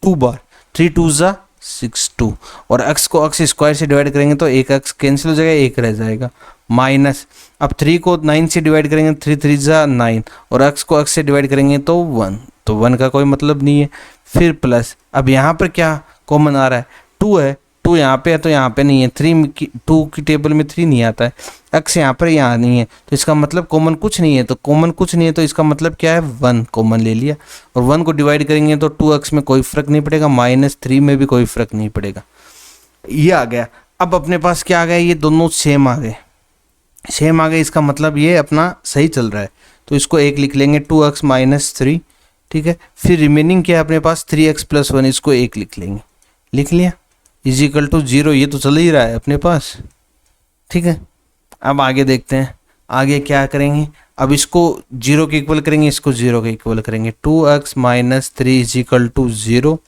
2 बार। 3 2 ज़ा 6 2, और x को x स्क्वायर से डिवाइड करेंगे तो एक x कैंसिल हो जाएगा, एक रह जाएगा, माइनस। अब 3 को 9 से डिवाइड करेंगे 3 3 ज़ा 9, और x को x से डिवाइड करेंगे तो 1, तो 1 का कोई मतलब नहीं है। फिर प्लस, अब यहाँ पर क्या कॉमन आ रहा है? 2 है, 2 यहाँ पे है तो यहाँ पे नहीं है, 2 की टेबल में 3 नहीं आता है, x यहाँ पर यहाँ नहीं है, तो इसका मतलब कॉमन कुछ नहीं है। तो कॉमन कुछ नहीं है तो इसका मतलब क्या है? 1 कॉमन ले लिया, और 1 को डिवाइड करेंगे तो 2x में कोई फ़र्क नहीं पड़ेगा, -3 में भी कोई फ़र्क नहीं पड़ेगा। ये आ गया। अब अपने पास क्या आ गया? ये दोनों सेम आ गए, सेम आ गए, इसका मतलब ये अपना सही चल रहा है, तो इसको 1 लिख लेंगे, 2x - 3, ठीक है। फिर रिमेनिंग क्या है अपने पास? 3x + 1, इसको 1 लिख लेंगे, लिख लिया, = 0। ये तो चल ही रहा है अपने पास, ठीक है। अब आगे देखते हैं, आगे क्या करेंगे? अब इसको 0 के इक्वल करेंगे, इसको 0 के इक्वल करेंगे, 2x - 3 = 0।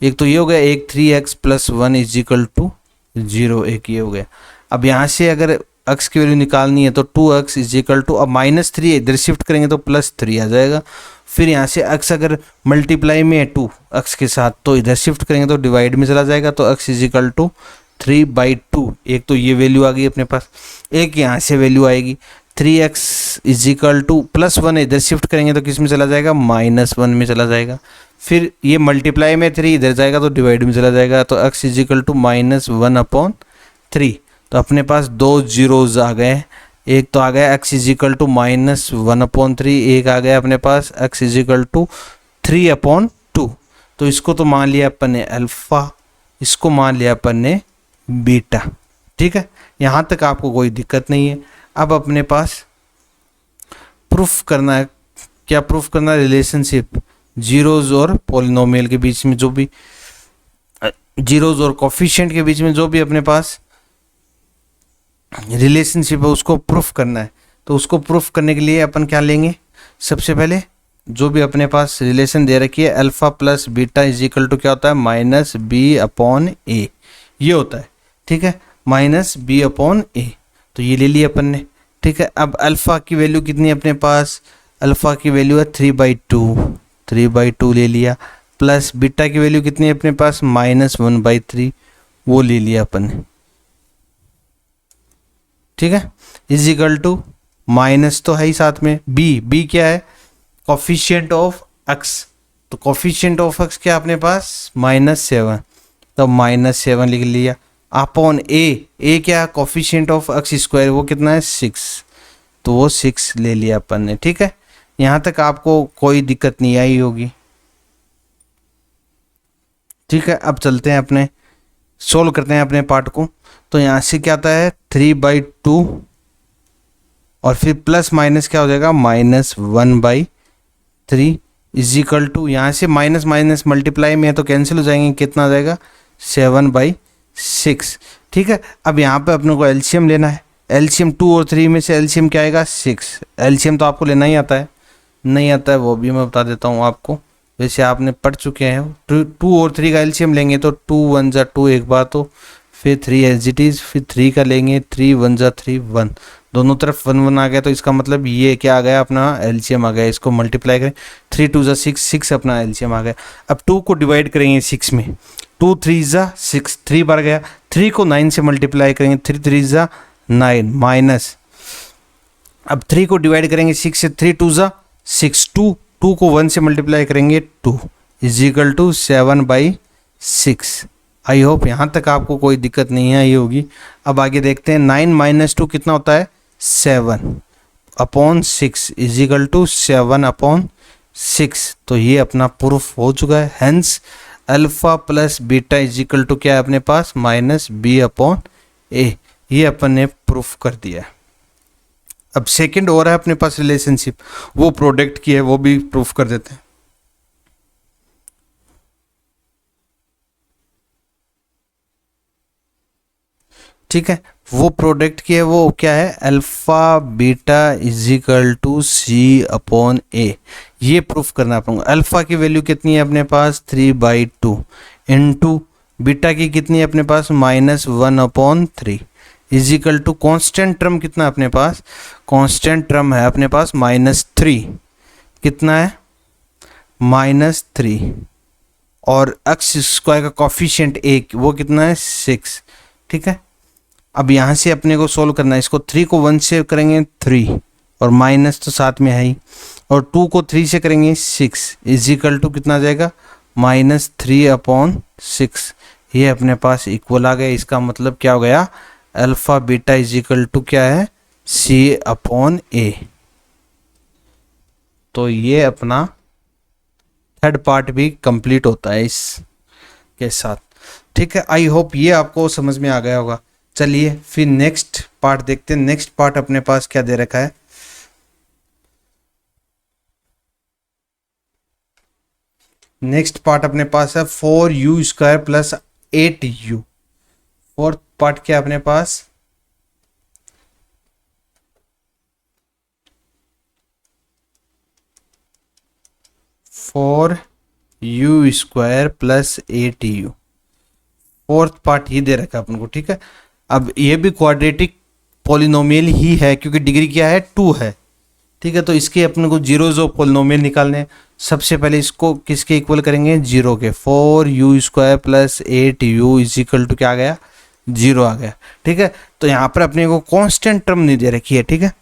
एक तो ये हो गया, एक 3x + 1 = 0, एक ये हो गया। अब यहाँ से अगर x की वैल्यू निकालनी है तो 2x = अब -3 इधर शिफ्ट करेंगे तो +3 आ जाएगा। फिर यहाँ से x अगर मल्टीप्लाई में है 2x के साथ तो इधर शिफ्ट करेंगे तो डिवाइड में चला जाएगा, तो x = 3/2। एक तो ये वैल्यू आ गई अपने पास, एक यहाँ से वैल्यू आएगी 3x = +1 इधर शिफ्ट करेंगे तो किस में चला जाएगा? -1 में चला जाएगा। फिर ये मल्टीप्लाई में 3 इधर जाएगा तो डिवाइड में चला जाएगा, तो x = -1/3। तो अपने पास 2 जीरोज आ गए, एक तो आ गया x = -1/3, एक आ गया अपने पास x = 3/2। तो इसको तो मान लिया अपन ने अल्फ़ा, इसको मान लिया अपन ने बीटा, ठीक है। यहाँ तक आपको कोई दिक्कत नहीं है। अब अपने पास प्रूफ करना है, क्या प्रूफ करना है? रिलेशनशिप जीरोज और पॉलिनोमियल के बीच में, जो भी जीरोज और कोफिशिएंट के बीच में जो भी अपने पास रिलेशनशिप है उसको प्रूफ करना है। तो उसको प्रूफ करने के लिए अपन क्या लेंगे? सबसे पहले जो भी अपने पास रिलेशन दे रखी है, अल्फ़ा + बीटा = क्या होता है? -b/a, ये होता है, ठीक है, -b/a। तो ये ले लिया अपन ने, ठीक है। अब अल्फ़ा की वैल्यू कितनी है अपने पास? अल्फ़ा की वैल्यू है 3/2 ले लिया, प्लस बीटा की वैल्यू कितनी है अपने पास? -1/3, वो ले लिया अपन ने, ठीक है। = माइनस तो है ही साथ में, बी क्या है? कोफिशिएंट ऑफ x, तो कोफिशिएंट ऑफ x क्या अपने पास? -7, तो -7 लिख लिया, अपॉन a क्या? कोफिशिएंट ऑफ x², वो कितना है? 6, तो वो 6 ले लिया अपन ने, ठीक है। यहाँ तक आपको कोई दिक्कत नहीं आई होगी, ठीक है। अब चलते हैं अपने सोल्व करते हैं अपने पार्ट को। तो यहाँ से क्या आता है? 3/2, और फिर प्लस माइनस क्या हो जाएगा? -1/3 = यहाँ से माइनस मल्टीप्लाई में है तो कैंसिल हो जाएंगे, कितना आ जाएगा? 7/6, ठीक है। अब यहाँ पे अपने को एलसीएम लेना है, एलसीएम 2 और 3 में से एलसीएम क्या आएगा? 6। एलसीएम तो आपको लेना ही आता है, नहीं आता है वो भी मैं बता देता हूँ आपको, वैसे आपने पढ़ चुके हैं। 2 और 3 का एलसीएम लेंगे तो 2 1 ज़ा 2 एक बार, तो फिर 3 एज इट इज़, फिर 3 का लेंगे, 3 1 ज़ा 3 1, दोनों तरफ 1 1 आ गया, तो इसका मतलब ये क्या आ गया? अपना एलसीएम आ गया। इसको मल्टीप्लाई करें, 3 2 ज़ा 6, 6 अपना एलसीएम आ गया। अब 2 को डिवाइड करेंगे 6 में, 2 3 ज़ा 6, 3 बार गया। 3 को 9 से मल्टीप्लाई करेंगे, 3 3 ज़ा 9, माइनस। अब 3 को डिवाइड करेंगे 6 से, 3 2 ज़ा 6, 2 को 1 से मल्टीप्लाई करेंगे 2 = 7/6। आई होप यहाँ तक आपको कोई दिक्कत नहीं आई होगी। अब आगे देखते हैं, 9 - 2 कितना होता है? 7/6 = 7/6। तो ये अपना प्रूफ हो चुका है। हेंस अल्फ़ा + बीटा = क्या है अपने पास? -b/a। ये अपन ने प्रूफ कर दिया है। अब सेकंड और है अपने पास रिलेशनशिप, वो प्रोडक्ट की है, वो भी प्रूफ कर देते हैं। ठीक है, वो प्रोडक्ट की है, वो क्या है? Alpha beta = c/a। ये प्रूफ करना अपन को। अल्फ़ा की वैल्यू कितनी है अपने पास? 3/2 इंटू बीटा की कितनी है अपने पास? -1/3 is equal to constant term कितना अपने पास, कॉन्स्टेंट टर्म है अपने पास -3, कितना है -3, और एक्स स्क्वायर का कॉफिशिएंट एक वो कितना है 6, ठीक है। अब यहाँ से अपने को सोल्व करना है, इसको 3 को 1 से करेंगे 3 और माइनस तो साथ में है ही, और 2 को 3 से करेंगे 6 इज इक्वल टू कितना आ जाएगा -3/6। ये अपने पास इक्वल आ गया। इसका मतलब क्या हो गया, alpha beta is equal to क्या है C/A। तो ये अपना थर्ड पार्ट भी कंप्लीट होता है इसके साथ, ठीक है। आई होप ये आपको समझ में आ गया होगा। चलिए फिर नेक्स्ट पार्ट देखते हैं। नेक्स्ट पार्ट अपने पास क्या दे रखा है, नेक्स्ट पार्ट अपने पास है 4u² + 8u। फोर्थ पार्ट क्या अपने पास, u² + 8u। फोर्थ पार्ट ही दे रखा है अपन को, ठीक है। अब ये भी क्वाड्रेटिक पॉलिनोमियल ही है क्योंकि डिग्री क्या है 2 है, ठीक है। तो इसके अपने को जीरोज ऑफ पॉलिनोमियल निकालने हैं। सबसे पहले इसको किसके इक्वल करेंगे, 0 के। 4u² + 8u is equal to क्या आ गया 0 आ गया, ठीक है। तो यहाँ पर अपने को कांस्टेंट टर्म नहीं दे रखी है, ठीक है,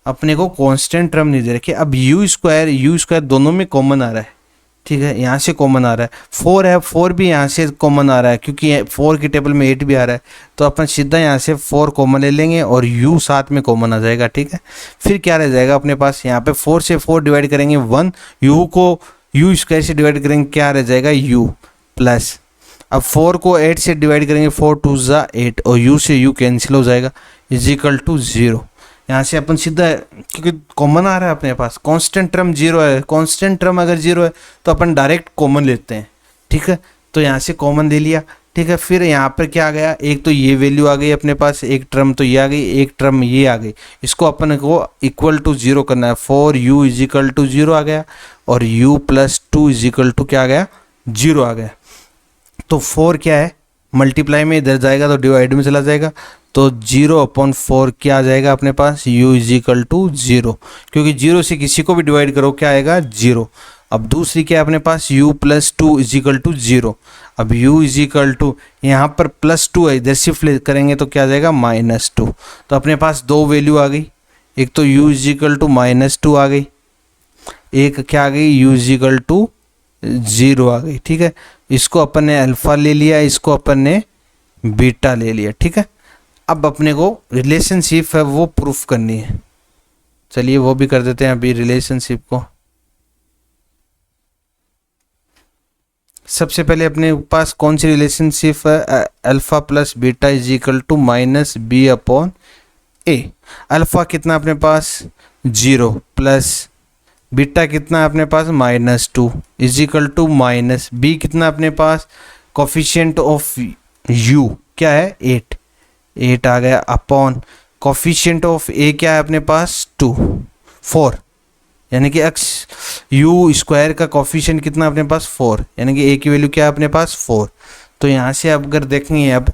अपने को कांस्टेंट टर्म नहीं दे रखी है। अब u² दोनों में कॉमन आ रहा है, ठीक है, यहाँ से कॉमन आ रहा है। 4 है, 4 भी यहाँ से कॉमन आ रहा है क्योंकि 4 की टेबल में 8 भी आ रहा है, तो अपन सीधा यहाँ से 4 कॉमन ले लेंगे और u साथ में कॉमन आ जाएगा, ठीक है। फिर क्या रह जाएगा अपने पास, यहाँ पे 4 से 4 डिवाइड करेंगे 1, u को u² से डिवाइड करेंगे क्या रह जाएगा u प्लस, अब 4 को 8 से डिवाइड करेंगे 4 2 ज़ा 8 और u से u कैंसिल हो जाएगा इज इक्वल टू 0। यहाँ से अपन सीधा, क्योंकि कॉमन आ रहा है अपने पास, कांस्टेंट टर्म 0 है, कांस्टेंट टर्म अगर 0 है तो अपन डायरेक्ट कॉमन लेते हैं, ठीक है। तो यहाँ से कॉमन ले लिया, ठीक है। फिर यहाँ पर क्या आ गया, एक तो ये वैल्यू आ गई अपने पास, एक टर्म तो ये आ गई, एक टर्म ये आ गई। इसको अपन को इक्वल टू 0 करना है। 4u इज इक्वल टू 0 आ गया और u + 2 इज इक्वल टू क्या आ गया 0 आ गया। तो 4 क्या है, मल्टीप्लाई में इधर जाएगा तो डिवाइड में चला जाएगा, तो 0/4 क्या आ जाएगा अपने पास, u इज इक्वल टू 0, क्योंकि 0 से किसी को भी डिवाइड करो क्या आएगा 0। अब दूसरी क्या है अपने पास, u + 2 इज इक्वल टू 0। अब u इज इक्वल टू यहाँ पर +2 है, इधर शिफ्ट करेंगे तो क्या आ जाएगा -2। तो अपने पास दो वैल्यू आ गई, एक तो u इज इक्वल टू -2 आ गई, एक क्या आ गई u इज इक्वल टू 0 आ गई, ठीक है। इसको अपन ने अल्फा ले लिया, इसको अपन ने बीटा ले लिया, ठीक है। अब अपने को रिलेशनशिप है वो प्रूफ करनी है, चलिए वो भी कर देते हैं अभी रिलेशनशिप को। सबसे पहले अपने पास कौन सी रिलेशनशिप है, alpha + beta is equal to -b/a। Alpha कितना अपने पास 0 प्लस बीटा कितना है अपने पास -2 इज इक्वल टू -b कितना अपने पास, कोफिशिएंट ऑफ u क्या है 8 आ गया, अपॉन कोफिशिएंट ऑफ a क्या है अपने पास 4, यानी कि u² का कोफिशिएंट कितना अपने पास 4, यानी कि a की वैल्यू क्या है अपने पास 4। तो यहाँ से अब अगर देखेंगे अब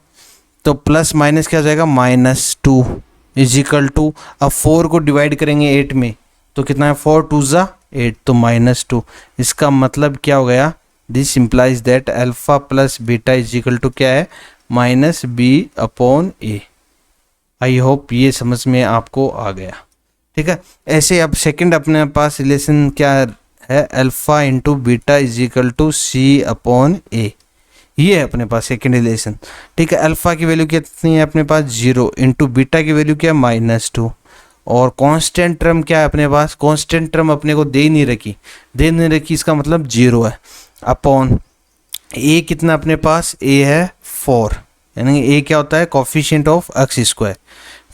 तो प्लस माइनस क्या हो जाएगा -2 इज इक्वल टू, अब 4 को डिवाइड करेंगे 8 में तो कितना है 4 2 ज़ा 8 तो -2। इसका मतलब क्या हो गया, this implies that alpha + beta is equal to क्या है -b/a। आई होप ये समझ में आपको आ गया, ठीक है। ऐसे अब सेकंड अपने पास रिलेशन क्या है, alpha × beta is equal to c/a। ये है अपने पास सेकंड रिलेशन, ठीक है। अल्फा की वैल्यू कितनी है अपने पास 0 × बीटा की वैल्यू क्या है -2, और कांस्टेंट टर्म क्या है अपने पास, कांस्टेंट टर्म अपने को दे नहीं रखी, इसका मतलब 0 है, अपॉन a कितना अपने पास, a है 4, यानी कि a क्या होता है कोफिशिएंट ऑफ x²,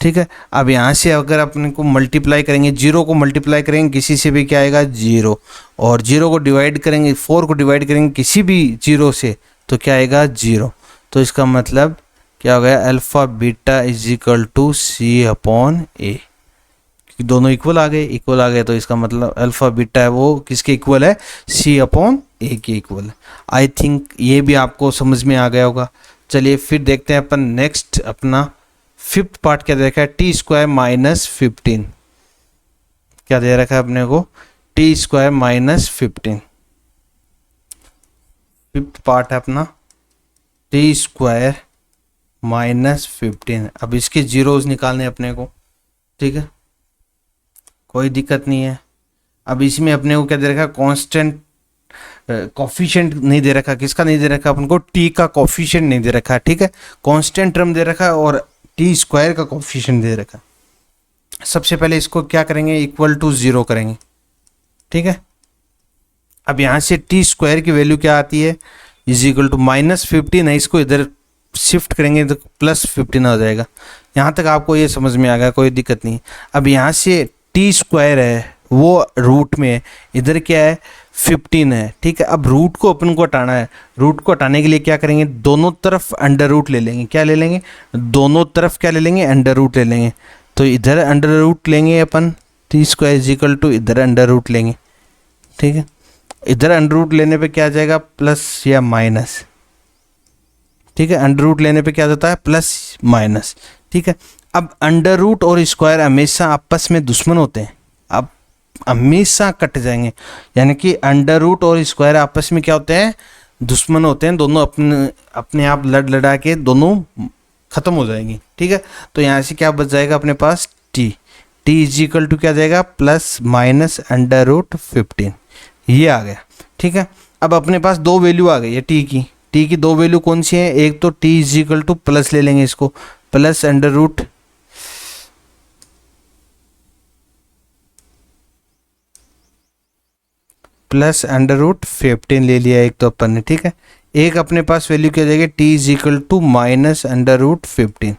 ठीक है। अब यहाँ से अगर अपने को मल्टीप्लाई करेंगे, 0 को मल्टीप्लाई करेंगे किसी से भी क्या आएगा 0, और 0 को डिवाइड करेंगे 4 को डिवाइड करेंगे किसी भी 0 से तो क्या आएगा 0। तो इसका मतलब क्या हो गया, alpha beta is equal to c/a। दोनों इक्वल आ गए तो इसका मतलब अल्फा बीटा है वो किसके इक्वल है, c/a के इक्वल है। आई थिंक ये भी आपको समझ में आ गया होगा। चलिए फिर देखते हैं अपन नेक्स्ट अपना फिफ्थ पार्ट क्या दे रखा है, टी स्क्वायर माइनस 15, क्या दे रखा है अपने को, T square minus 15। Fifth part है अपना टी स्क्वायर माइनस 15। अब इसके जीरोज निकालने अपने को, ठीक है, कोई दिक्कत नहीं है। अब इसमें अपने को क्या दे रखा है, कांस्टेंट कॉफिशिएंट नहीं दे रखा, किसका नहीं दे रखा अपन को, टी का कॉफिशिएंट नहीं दे रखा, ठीक है, कांस्टेंट टर्म दे रखा है और टी स्क्वायर का कॉफिशिएंट दे रखा है। सबसे पहले इसको क्या करेंगे, इक्वल टू 0 करेंगे, ठीक है। अब यहाँ से टी स्क्वायर की वैल्यू क्या आती है, इज इक्वल टू -15 है, इसको इधर शिफ्ट करेंगे तो +15 हो जाएगा। यहाँ तक आपको ये समझ में आ गया, कोई दिक्कत नहीं। अब यहाँ से टी स्क्वायर है वो रूट में है, इधर क्या है 15 है, ठीक है। अब रूट को अपन को हटाना है, रूट को हटाने के लिए क्या करेंगे, दोनों तरफ अंडर रूट ले लेंगे, क्या ले लेंगे, दोनों तरफ क्या ले लेंगे, अंडर रूट ले लेंगे। तो इधर अंडर रूट लेंगे अपन, T square is equal to इधर अंडर रूट लेंगे, ठीक है। इधर अंडर रूट लेने पे क्या आ जाएगा, प्लस या माइनस, ठीक है। अंडर रूट लेने पे क्या जाता है, प्लस माइनस, ठीक है। अब अंडर रूट और स्क्वायर हमेशा आपस में दुश्मन होते हैं, अब हमेशा कट जाएंगे, यानी कि अंडर रूट और स्क्वायर आपस में क्या होते हैं, दुश्मन होते हैं, दोनों अपने आप लड़ लड़ा के दोनों खत्म हो जाएंगी, ठीक है। तो यहाँ से क्या बच जाएगा अपने पास, टी इज इक्वल टू क्या जाएगा, प्लस माइनस अंडर रूट 15, ये आ गया, ठीक है। अब अपने पास दो वैल्यू आ गई है टी की दो वैल्यू कौन सी है, एक तो T is equal two plus ले लेंगे इसको, प्लस अंडर रूट +√15 ले लिया एक तो अपन ने, ठीक है। एक अपने पास वैल्यू क्या जाएगी, टी इज इक्वल टू -√15,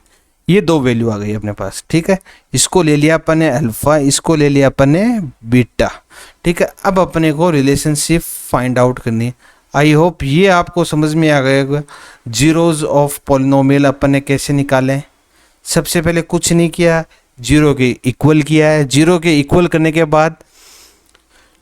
ये दो वैल्यू आ गई अपने पास, ठीक है। इसको ले लिया अपन ने अल्फा, इसको ले लिया अपन ने बीटा, ठीक है। अब अपने को रिलेशनशिप फाइंड आउट करनी है। आई होप ये आपको समझ में आ गया। जीरोज ऑफ पॉलिनोमियल अपन ने कैसे निकाले, सबसे पहले कुछ नहीं किया, जीरो के इक्वल किया है, जीरो के इक्वल करने के बाद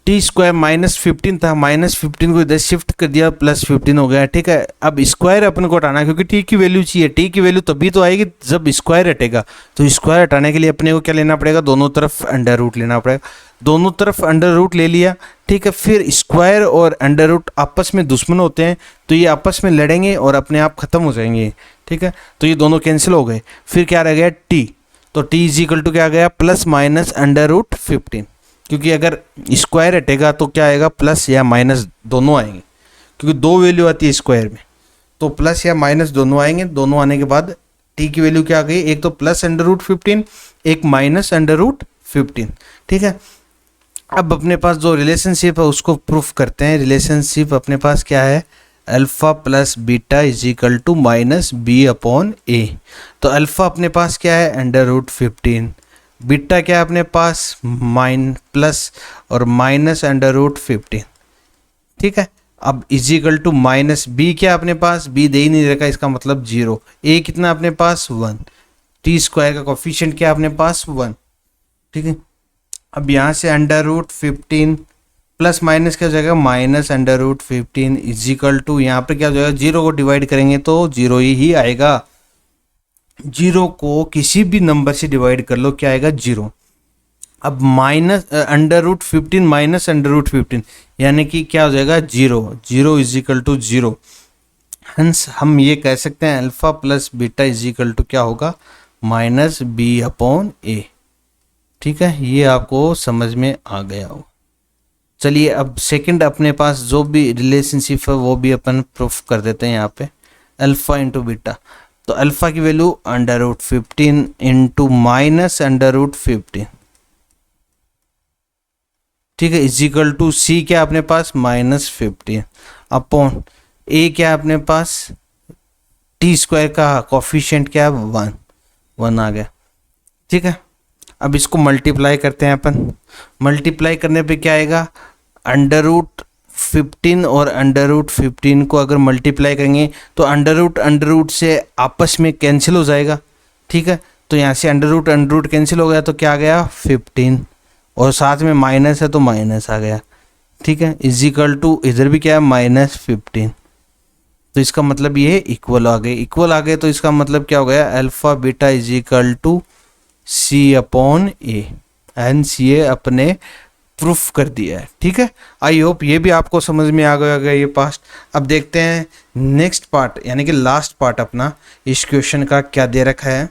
टी स्क्वायर -15 था, -15 को इधर शिफ्ट कर दिया, +15 हो गया, ठीक है। अब स्क्वायर अपन को हटाना, क्योंकि टी की वैल्यू चाहिए, टी की वैल्यू तभी तो आएगी जब स्क्वायर हटेगा। तो स्क्वायर हटाने के लिए अपने को क्या लेना पड़ेगा, दोनों तरफ अंडर रूट लेना पड़ेगा, दोनों तरफ अंडर रूट ले लिया, ठीक है। फिर स्क्वायर और अंडर रूट आपस में दुश्मन होते हैं, तो ये आपस में लड़ेंगे और अपने आप खत्म हो जाएंगे, ठीक है। तो ये दोनों कैंसिल हो गए, फिर क्या रह गया टी, तो टी इज इक्वल टू क्या गया, +-√15, क्योंकि अगर स्क्वायर हटेगा तो क्या आएगा, प्लस या माइनस दोनों आएंगे, क्योंकि दो वैल्यू आती है स्क्वायर में, तो प्लस या माइनस दोनों आएंगे। दोनों आने के बाद टी की वैल्यू क्या आ गई, एक तो +√15, एक -√15, ठीक है। अब अपने पास जो रिलेशनशिप है उसको प्रूफ करते हैं। रिलेशनशिप अपने पास क्या है, alpha plus beta is equal to -b/a। तो अल्फा अपने पास क्या है, √15, बीटा क्या है अपने पास, प्लस और -√15, ठीक है। अब इज इक्वल टू -b क्या अपने पास, b दे ही नहीं रखा, इसका मतलब 0, a कितना अपने पास 1, टी स्क्वायर का कोफिशिएंट क्या अपने पास 1, ठीक है। अब यहाँ से √15 प्लस माइनस क्या हो जाएगा, -√15 इज इक्वल टू, यहाँ पर क्या हो जाएगा, 0 को डिवाइड करेंगे तो 0 ही आएगा, 0 को किसी भी नंबर से डिवाइड कर लो क्या आएगा, 0। अब √15 माइनस √15 यानी कि क्या हो जाएगा, 0 इज इक्वल टू 0। हंस हम ये कह सकते हैं alpha plus beta is equal to क्या होगा, -b/a, ठीक है। ये आपको समझ में आ गया हो। चलिए अब सेकंड अपने पास जो भी रिलेशनशिप है वो भी अपन प्रूफ कर देते हैं। यहाँ पे अल्फा इंटू बीटा, तो अल्फा की वैल्यू √15 इंटू -√15, ठीक है, इज इक्वल टू सी क्या अपने पास -15 अपॉन ए क्या अपने पास, टी स्क्वायर का कोफिशिएंट क्या 1 आ गया, ठीक है। अब इसको मल्टीप्लाई करते हैं अपन, मल्टीप्लाई करने पे क्या आएगा, √15 और √15 को अगर मल्टीप्लाई करेंगे तो अंडर रूट से आपस में कैंसिल हो जाएगा, ठीक है। तो यहाँ से अंडर रूट कैंसिल हो गया तो क्या आ गया 15, और साथ में माइनस है तो माइनस आ गया, ठीक है, इज इक्वल टू इधर भी क्या है -15, तो इसका मतलब ये इक्वल आ गए, इक्वल आ गए तो इसका मतलब क्या हो गया, alpha beta is equal to C upon A, and C A अपने प्रूफ कर दिया है। ठीक है, आई होप ये भी आपको समझ में आ गया ये पास्ट। अब देखते हैं नेक्स्ट पार्ट, यानी कि लास्ट पार्ट अपना इस क्वेश्चन का क्या दे रखा है।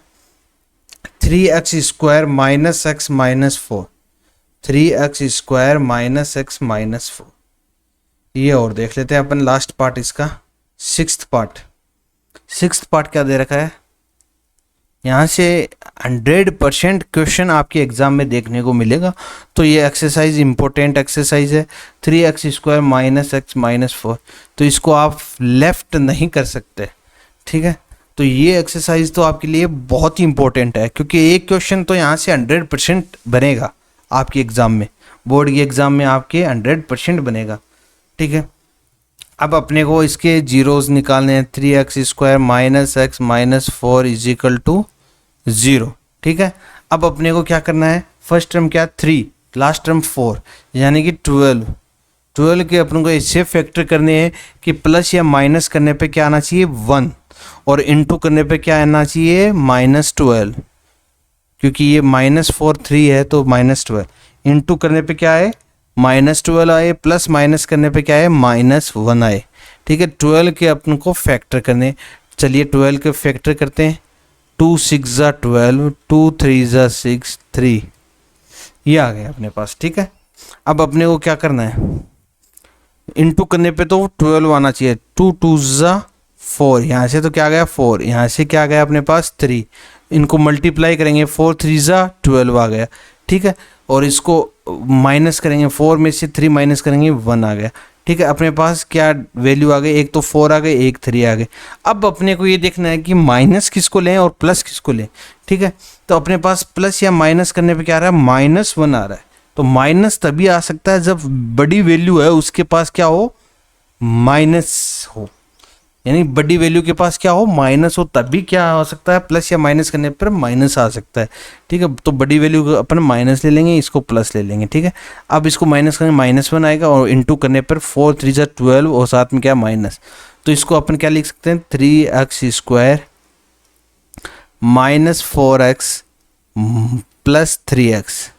3x square minus x minus 4, 3x square minus x minus 4, ये और देख लेते हैं अपन लास्ट पार्ट इसका, सिक्स्थ पार्ट क्या दे रखा है। यहाँ से 100% क्वेश्चन आपके एग्जाम में देखने को मिलेगा। तो ये एक्सरसाइज इंपॉर्टेंट एक्सरसाइज है, 3x square minus x minus 4, तो इसको आप लेफ्ट नहीं कर सकते। ठीक है, तो ये एक्सरसाइज तो आपके लिए बहुत ही इंपॉर्टेंट है, क्योंकि एक क्वेश्चन तो यहाँ से 100% बनेगा आपके एग्जाम में, बोर्ड के एग्जाम में आपके 100% बनेगा। ठीक है, अब अपने को इसके जीरोस निकालने हैं। 3x square minus x minus 4 is equal to 0। ठीक है, अब अपने को क्या करना है, फर्स्ट टर्म क्या 3, लास्ट टर्म 4, यानी कि 12 के अपन को इससे फैक्टर करने हैं कि प्लस या माइनस करने पे क्या आना चाहिए 1, और इनटू करने पे क्या आना चाहिए -12, क्योंकि ये -4 3 है तो -12, इनटू करने पे क्या है -12 आए, प्लस माइनस करने पे क्या है -1 आए। ठीक है, 12 के अपन को फैक्टर करने, चलिए 12 के फैक्टर करते हैं। 2 6 ज़ा 12, 2 3 ज़ा 6, 3, ये आ गया अपने पास। ठीक है, अब अपने को क्या करना है, इनटू करने पे तो 12 आना चाहिए, 2 2 ज़ा 4, यहाँ से तो क्या गया 4, यहाँ से क्या गया अपने पास 3, इनको मल्टीप्लाई करेंगे 4 3 ज़ा 12 आ गया। ठीक है, और इसको माइनस करेंगे, 4 में से 3 माइनस करेंगे 1 आ गया। ठीक है, अपने पास क्या वैल्यू आ गई, एक तो 4 आ गए, एक 3 आ गए। अब अपने को ये देखना है कि माइनस किसको लें और प्लस किसको लें। ठीक है, तो अपने पास प्लस या माइनस करने पे क्या आ रहा है -1 आ रहा है। तो माइनस तभी आ सकता है जब बड़ी वैल्यू है उसके पास क्या हो, माइनस हो, यानी बड़ी वैल्यू के पास क्या हो, माइनस हो, तभी क्या हो सकता है, प्लस या माइनस करने पर माइनस आ सकता है। ठीक है, तो बड़ी वैल्यू को अपन माइनस ले लेंगे, इसको प्लस ले लेंगे। ठीक है, अब इसको माइनस करेंगे -1 आएगा, और इनटू करने पर 4 3 ज़ा 12, और साथ में क्या माइनस, तो इसको अपन क्या लिख सकते हैं 3x square -4x plus 3x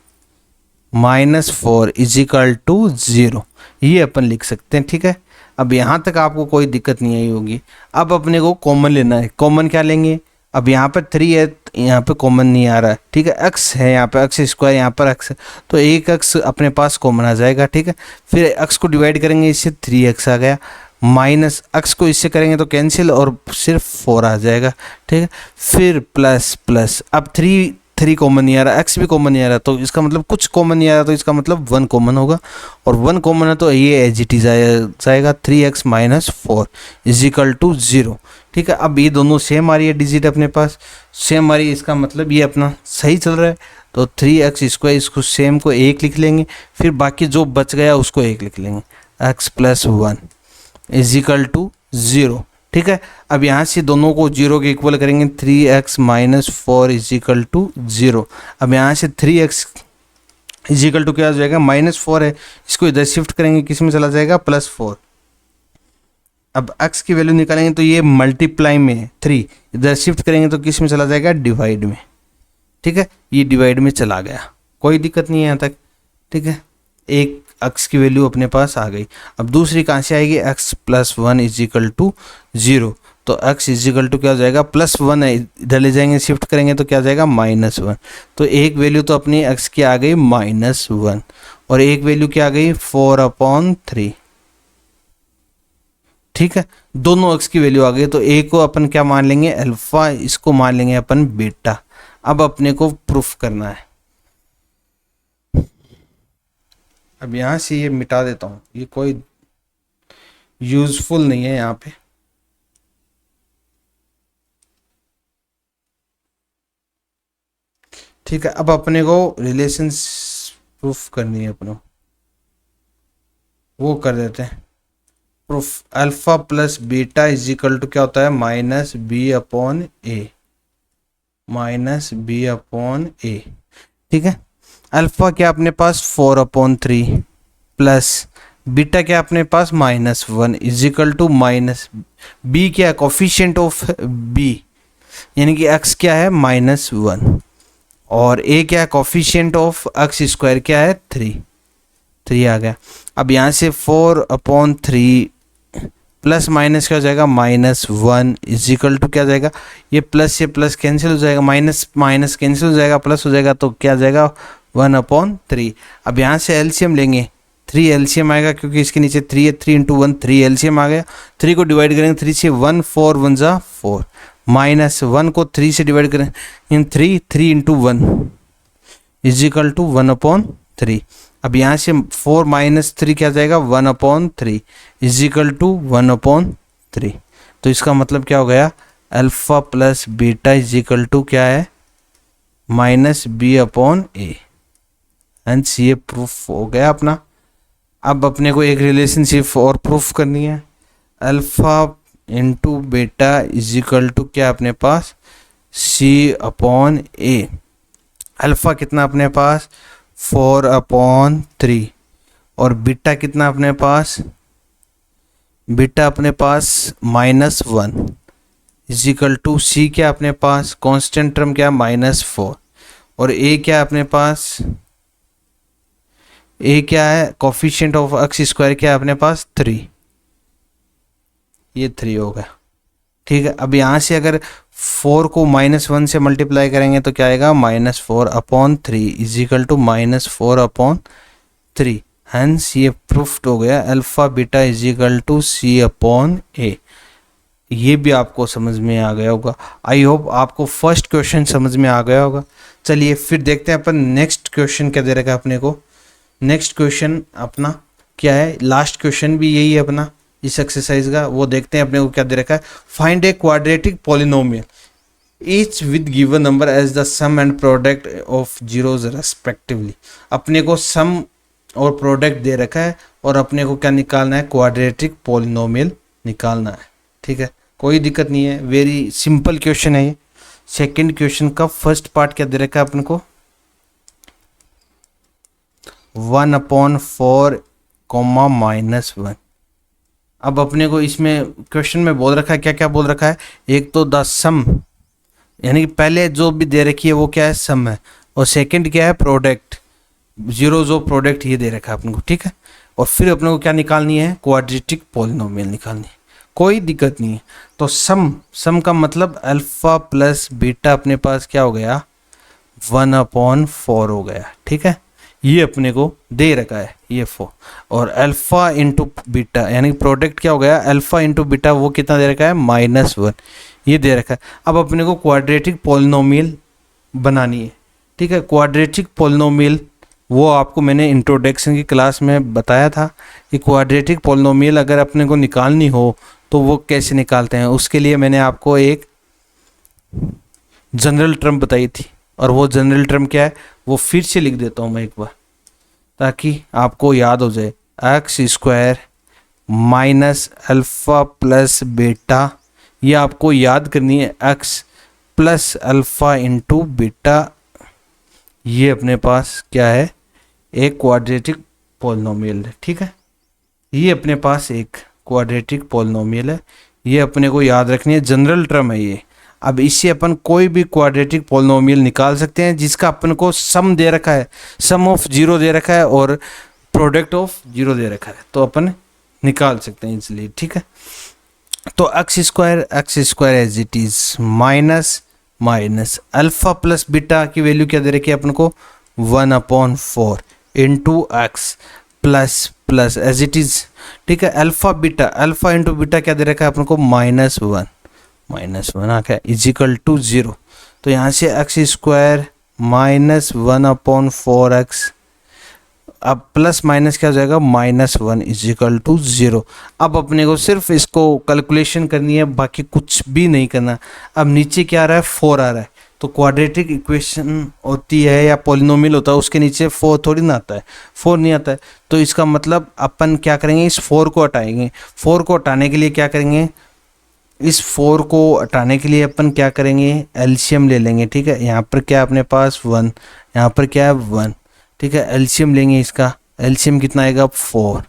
-4 is equal to 0, ये अपन लिख सकते हैं। ठीक है, अब यहाँ तक आपको कोई दिक्कत नहीं आई होगी। अब अपने को कॉमन लेना है, कॉमन क्या लेंगे, अब यहाँ पर 3 है, यहाँ पे कॉमन नहीं आ रहा है। ठीक है, x है यहाँ पे, x स्क्वायर यहाँ पर x है, तो एक x अपने पास कॉमन आ जाएगा। ठीक है, फिर x को डिवाइड करेंगे, इससे 3x आ गया, माइनस x को इससे करेंगे तो कैंसिल, और सिर्फ 4 आ जाएगा। ठीक है, फिर प्लस प्लस, अब 3 कॉमन नहीं आ रहा, x भी कॉमन नहीं आ रहा, तो इसका मतलब कुछ कॉमन नहीं आ रहा, तो इसका मतलब 1 कॉमन होगा, और 1 कॉमन है तो ये एज इट इज जाएगा 3x - 4 इज इक्वल टू 0। ठीक है, अब ये दोनों सेम आ रही है, डिजिट अपने पास सेम आ रही है, इसका मतलब ये अपना सही चल रहा है। तो 3x स्क्वायर, इसको सेम को 1 लिख लेंगे, फिर बाकी जो बच गया उसको 1 लिख लेंगे, x + 1 इज इक्वल टू 0। ठीक है, अब यहाँ से दोनों को 0 के इक्वल करेंगे, 3x - 4 इज इक्वल टू 0। अब यहाँ से 3x इज इक्वल टू क्या हो जाएगा, -4 है, इसको इधर शिफ्ट करेंगे, किस में चला जाएगा +4। अब x की वैल्यू निकालेंगे तो ये मल्टीप्लाई में है 3, इधर शिफ्ट करेंगे तो किस में चला जाएगा, डिवाइड में। ठीक है, ये डिवाइड में चला गया, कोई दिक्कत नहीं है यहाँ तक। ठीक है, एक x की वैल्यू अपने पास आ गई। अब दूसरी कहाँ से आएगी, x + 1 इज इक्वल टू 0, तो x इज इक्वल टू क्या हो जाएगा, +1 है, इधर ले जाएंगे शिफ्ट करेंगे तो क्या हो जाएगा -1। तो एक वैल्यू तो अपनी x की आ गई -1, और एक वैल्यू क्या आ गई 4/3। ठीक है, दोनों x की वैल्यू आ गई, तो a को अपन क्या मान लेंगे अल्फा, इसको मान लेंगे अपन बीटा। अब अपने को प्रूफ करना है। अब यहाँ से ये मिटा देता हूँ, ये कोई यूजफुल नहीं है यहाँ पे। ठीक है, अब अपने को रिलेशंस प्रूफ करनी है, अपने वो कर देते हैं proof. Alpha + beta is equal to क्या होता है, -b/a। ठीक है, अल्फा क्या अपने पास 4/3 प्लस बीटा क्या अपने पास -1 इज इक्वल टू बी क्या है, कोफिशिएंट ऑफ बी यानी कि एक्स क्या है -1, और ए क्या है, कोफिशिएंट ऑफ एक्स स्क्वायर क्या है 3 आ गया। अब यहाँ से 4/3 प्लस माइनस क्या हो जाएगा -1 इजिकल टू क्या हो जाएगा, ये प्लस से प्लस कैंसिल हो जाएगा, माइनस माइनस कैंसिल हो जाएगा, प्लस हो जाएगा, तो क्या आ जाएगा 1/3। अब यहाँ से एलसीएम लेंगे, 3 एलसीएम आएगा क्योंकि इसके नीचे 3 है, 3 × 1 3 एलसीएम आ गया। 3 को डिवाइड करेंगे 3 से, 1 4 1 ज़ा 4, -1 को 3 से डिवाइड करें इन 3 3 × 1 इजिकल टू 1/3। अब यहाँ से 4 - 3 क्या जाएगा 1/3 इजिकल टू 1/3। तो इसका मतलब क्या हो गया, alpha plus beta is equal to क्या है -b/a। हेंस ये प्रूफ हो गया अपना। अब अपने को एक रिलेशनशिप और प्रूफ करनी है, alpha into beta is equal to क्या अपने पास c/a। अल्फा कितना अपने पास 4/3 और बीटा कितना अपने पास, बीटा अपने पास -1 इजिकल टू c क्या अपने पास कांस्टेंट टर्म क्या -4 और a क्या अपने पास, a क्या है कोफिशिएंट ऑफ एक्स स्क्वायर क्या है अपने पास 3, ये 3 हो गया। ठीक है, अब यहाँ से अगर 4 को -1 से मल्टीप्लाई करेंगे तो क्या आएगा -4/3 इजिकल टू -4/3। हेंस ये प्रूफ्ड हो गया alpha beta is equal to c/a। ये भी आपको समझ में आ गया होगा। आई होप आपको फर्स्ट क्वेश्चन समझ में आ गया होगा। चलिए फिर देखते हैं अपन नेक्स्ट क्वेश्चन क्या दे रखा है अपने को। नेक्स्ट क्वेश्चन अपना क्या है, लास्ट क्वेश्चन भी यही है अपना इस एक्सरसाइज का, वो देखते हैं अपने को क्या दे रखा है। Find a quadratic polynomial each with given number as the sum and product of zeros respectively. अपने को सम और प्रोडक्ट दे रखा है और अपने को क्या निकालना है, क्वाड्रेटिक पॉलिनोमियल निकालना है। ठीक है, कोई दिक्कत नहीं है, वेरी सिंपल क्वेश्चन है ये। सेकंड क्वेश्चन का फर्स्ट पार्ट क्या दे रखा है अपन को 1/4 -1। अब अपने को इसमें क्वेश्चन में बोल रखा है, क्या क्या बोल रखा है, एक तो द सम यानी कि पहले जो भी दे रखी है वो क्या है सम है, और सेकंड क्या है प्रोडक्ट, जीरो जो प्रोडक्ट ये दे रखा है अपन को। ठीक है, और फिर अपने को क्या निकालनी है, क्वाड्रेटिक पॉलिनोमियल निकालनी है, कोई दिक्कत नहीं है। तो सम का मतलब अल्फा प्लस बीटा अपने पास क्या हो गया 1/4 हो गया। ठीक है, ये अपने को दे रखा है ये 4, और अल्फा इंटू बीटा यानी प्रोडक्ट क्या हो गया अल्फा इंटू बीटा, वो कितना दे रखा है -1, ये दे रखा है। अब अपने को क्वाड्रेटिक पॉलिनोमियल बनानी है। ठीक है, क्वाड्रेटिक पॉलिनोमियल वो आपको मैंने इंट्रोडक्शन की क्लास में बताया था कि क्वाड्रेटिक पॉलिनोमियल अगर अपने को निकालनी हो तो वो कैसे निकालते हैं। उसके लिए मैंने आपको एक जनरल टर्म बताई थी, और वो जनरल टर्म क्या है वो फिर से लिख देता हूँ मैं एक बार ताकि आपको याद हो जाए। x² minus alpha plus beta, ये आपको याद करनी है, x plus alpha into beta, ये अपने पास क्या है एक क्वाड्रेटिक पॉलिनोमियल है। ठीक है, ये अपने पास एक क्वाड्रेटिक पॉलिनोमियल है, ये अपने को याद रखनी है, जनरल टर्म है ये। अब इससे अपन कोई भी क्वाड्रेटिक पॉलिनोमियल निकाल सकते हैं जिसका अपन को सम दे रखा है, सम ऑफ जीरो दे रखा है और प्रोडक्ट ऑफ जीरो दे रखा है, तो अपन निकाल सकते हैं इसलिए। ठीक है, तो x² as it is minus minus alpha plus beta की वैल्यू क्या दे रखी है अपन को 1/4 into x plus plus as it is. ठीक है, अल्फा इंटू बीटा क्या दे रखा है अपन को -1 आ गया इजिकल टू 0। तो यहाँ से x² माइनस 1/4x, अब प्लस माइनस क्या हो जाएगा -1 इजिकल टू 0। अब अपने को सिर्फ इसको कैलकुलेशन करनी है, बाकी कुछ भी नहीं करना। अब नीचे क्या आ रहा है 4 आ रहा है, तो क्वाड्रेटिक इक्वेशन होती है या पॉलिनोमियल होता है उसके नीचे 4 थोड़ी ना आता है, 4 नहीं आता है। तो इसका मतलब अपन क्या करेंगे, इस 4 को हटाएंगे। 4 को हटाने के लिए क्या करेंगे, इस 4 को हटाने के लिए अपन क्या करेंगे एलसीएम ले लेंगे। ठीक है, यहाँ पर क्या अपने पास 1, यहाँ पर क्या है 1। ठीक है, एलसीएम लेंगे, इसका एलसीएम कितना आएगा 4,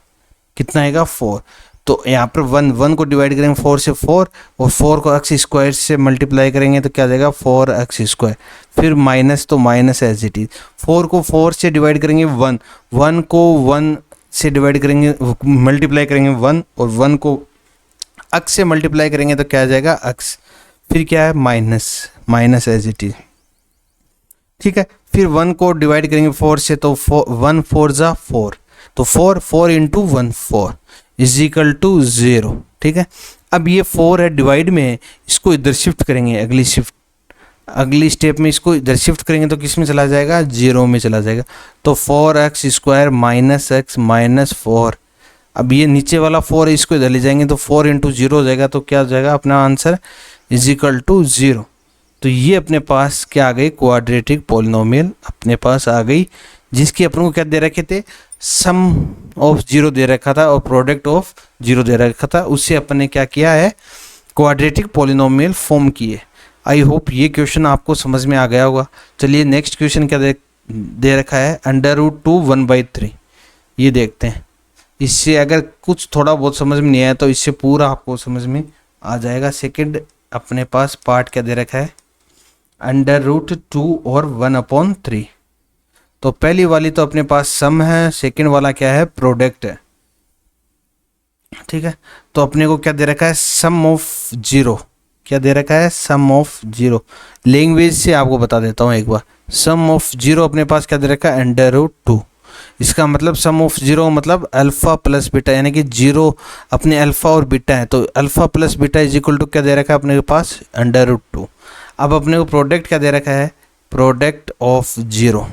कितना आएगा 4। तो यहाँ पर 1 को डिवाइड करेंगे 4 से 4, और 4 को एक्स स्क्वायर से मल्टीप्लाई करेंगे तो क्या आ जाएगा 4x²। फिर माइनस, तो माइनस एज इट इज। 4 को 4 से डिवाइड करेंगे 1 को 1 से डिवाइड करेंगे, मल्टीप्लाई करेंगे 1, और 1 को x से मल्टीप्लाई करेंगे तो क्या आ जाएगा x। फिर क्या है माइनस एज इट इज, ठीक है। फिर 1 को डिवाइड करेंगे 4 से, तो 1 4 जा 4, तो 4 इंटू 1 4 इज इक्वल टू 0, ठीक है। अब ये 4 है डिवाइड में है, इसको इधर शिफ्ट करेंगे, अगली स्टेप में इसको इधर शिफ्ट करेंगे तो किस में चला जाएगा 0 में चला जाएगा। तो 4x² माइनस x माइनस 4। अब ये नीचे वाला 4 है, इसको इधर ले जाएंगे तो 4 इंटू 0 हो जाएगा, तो क्या हो जाएगा अपना आंसर इज इक्वल टू 0। तो ये अपने पास क्या आ गई, क्वाड्रेटिक पॉलिनोमियल अपने पास आ गई, जिसकी अपन को क्या दे रखे थे, सम ऑफ 0 दे रखा था और प्रोडक्ट ऑफ 0 दे रखा था। उससे अपन ने क्या किया है, क्वाड्रेटिक पॉलिनोमियल फॉर्म किए। आई होप ये क्वेश्चन आपको समझ में आ गया होगा। चलिए नेक्स्ट क्वेश्चन क्या दे रखा है, √2 1/3। ये देखते हैं, इससे अगर कुछ थोड़ा बहुत समझ में नहीं आया तो इससे पूरा आपको समझ में आ जाएगा। सेकंड अपने पास पार्ट क्या दे रखा है, √2 और 1/3। तो पहली वाली तो अपने पास सम है, सेकंड वाला क्या है, प्रोडक्ट है, ठीक है। तो अपने को क्या दे रखा है, सम ऑफ 0। क्या दे रखा है, सम ऑफ 0। लैंग्वेज से आपको बता देता हूँ एक बार, सम ऑफ 0 अपने पास क्या दे रखा है, √2। इसका मतलब सम ऑफ 0 मतलब अल्फा प्लस बीटा, यानी कि 0 अपने अल्फा और बीटा है, तो alpha plus beta is equal to क्या दे रखा है अपने पास, √2। अब अपने को प्रोडक्ट क्या दे रखा है, प्रोडक्ट ऑफ 0।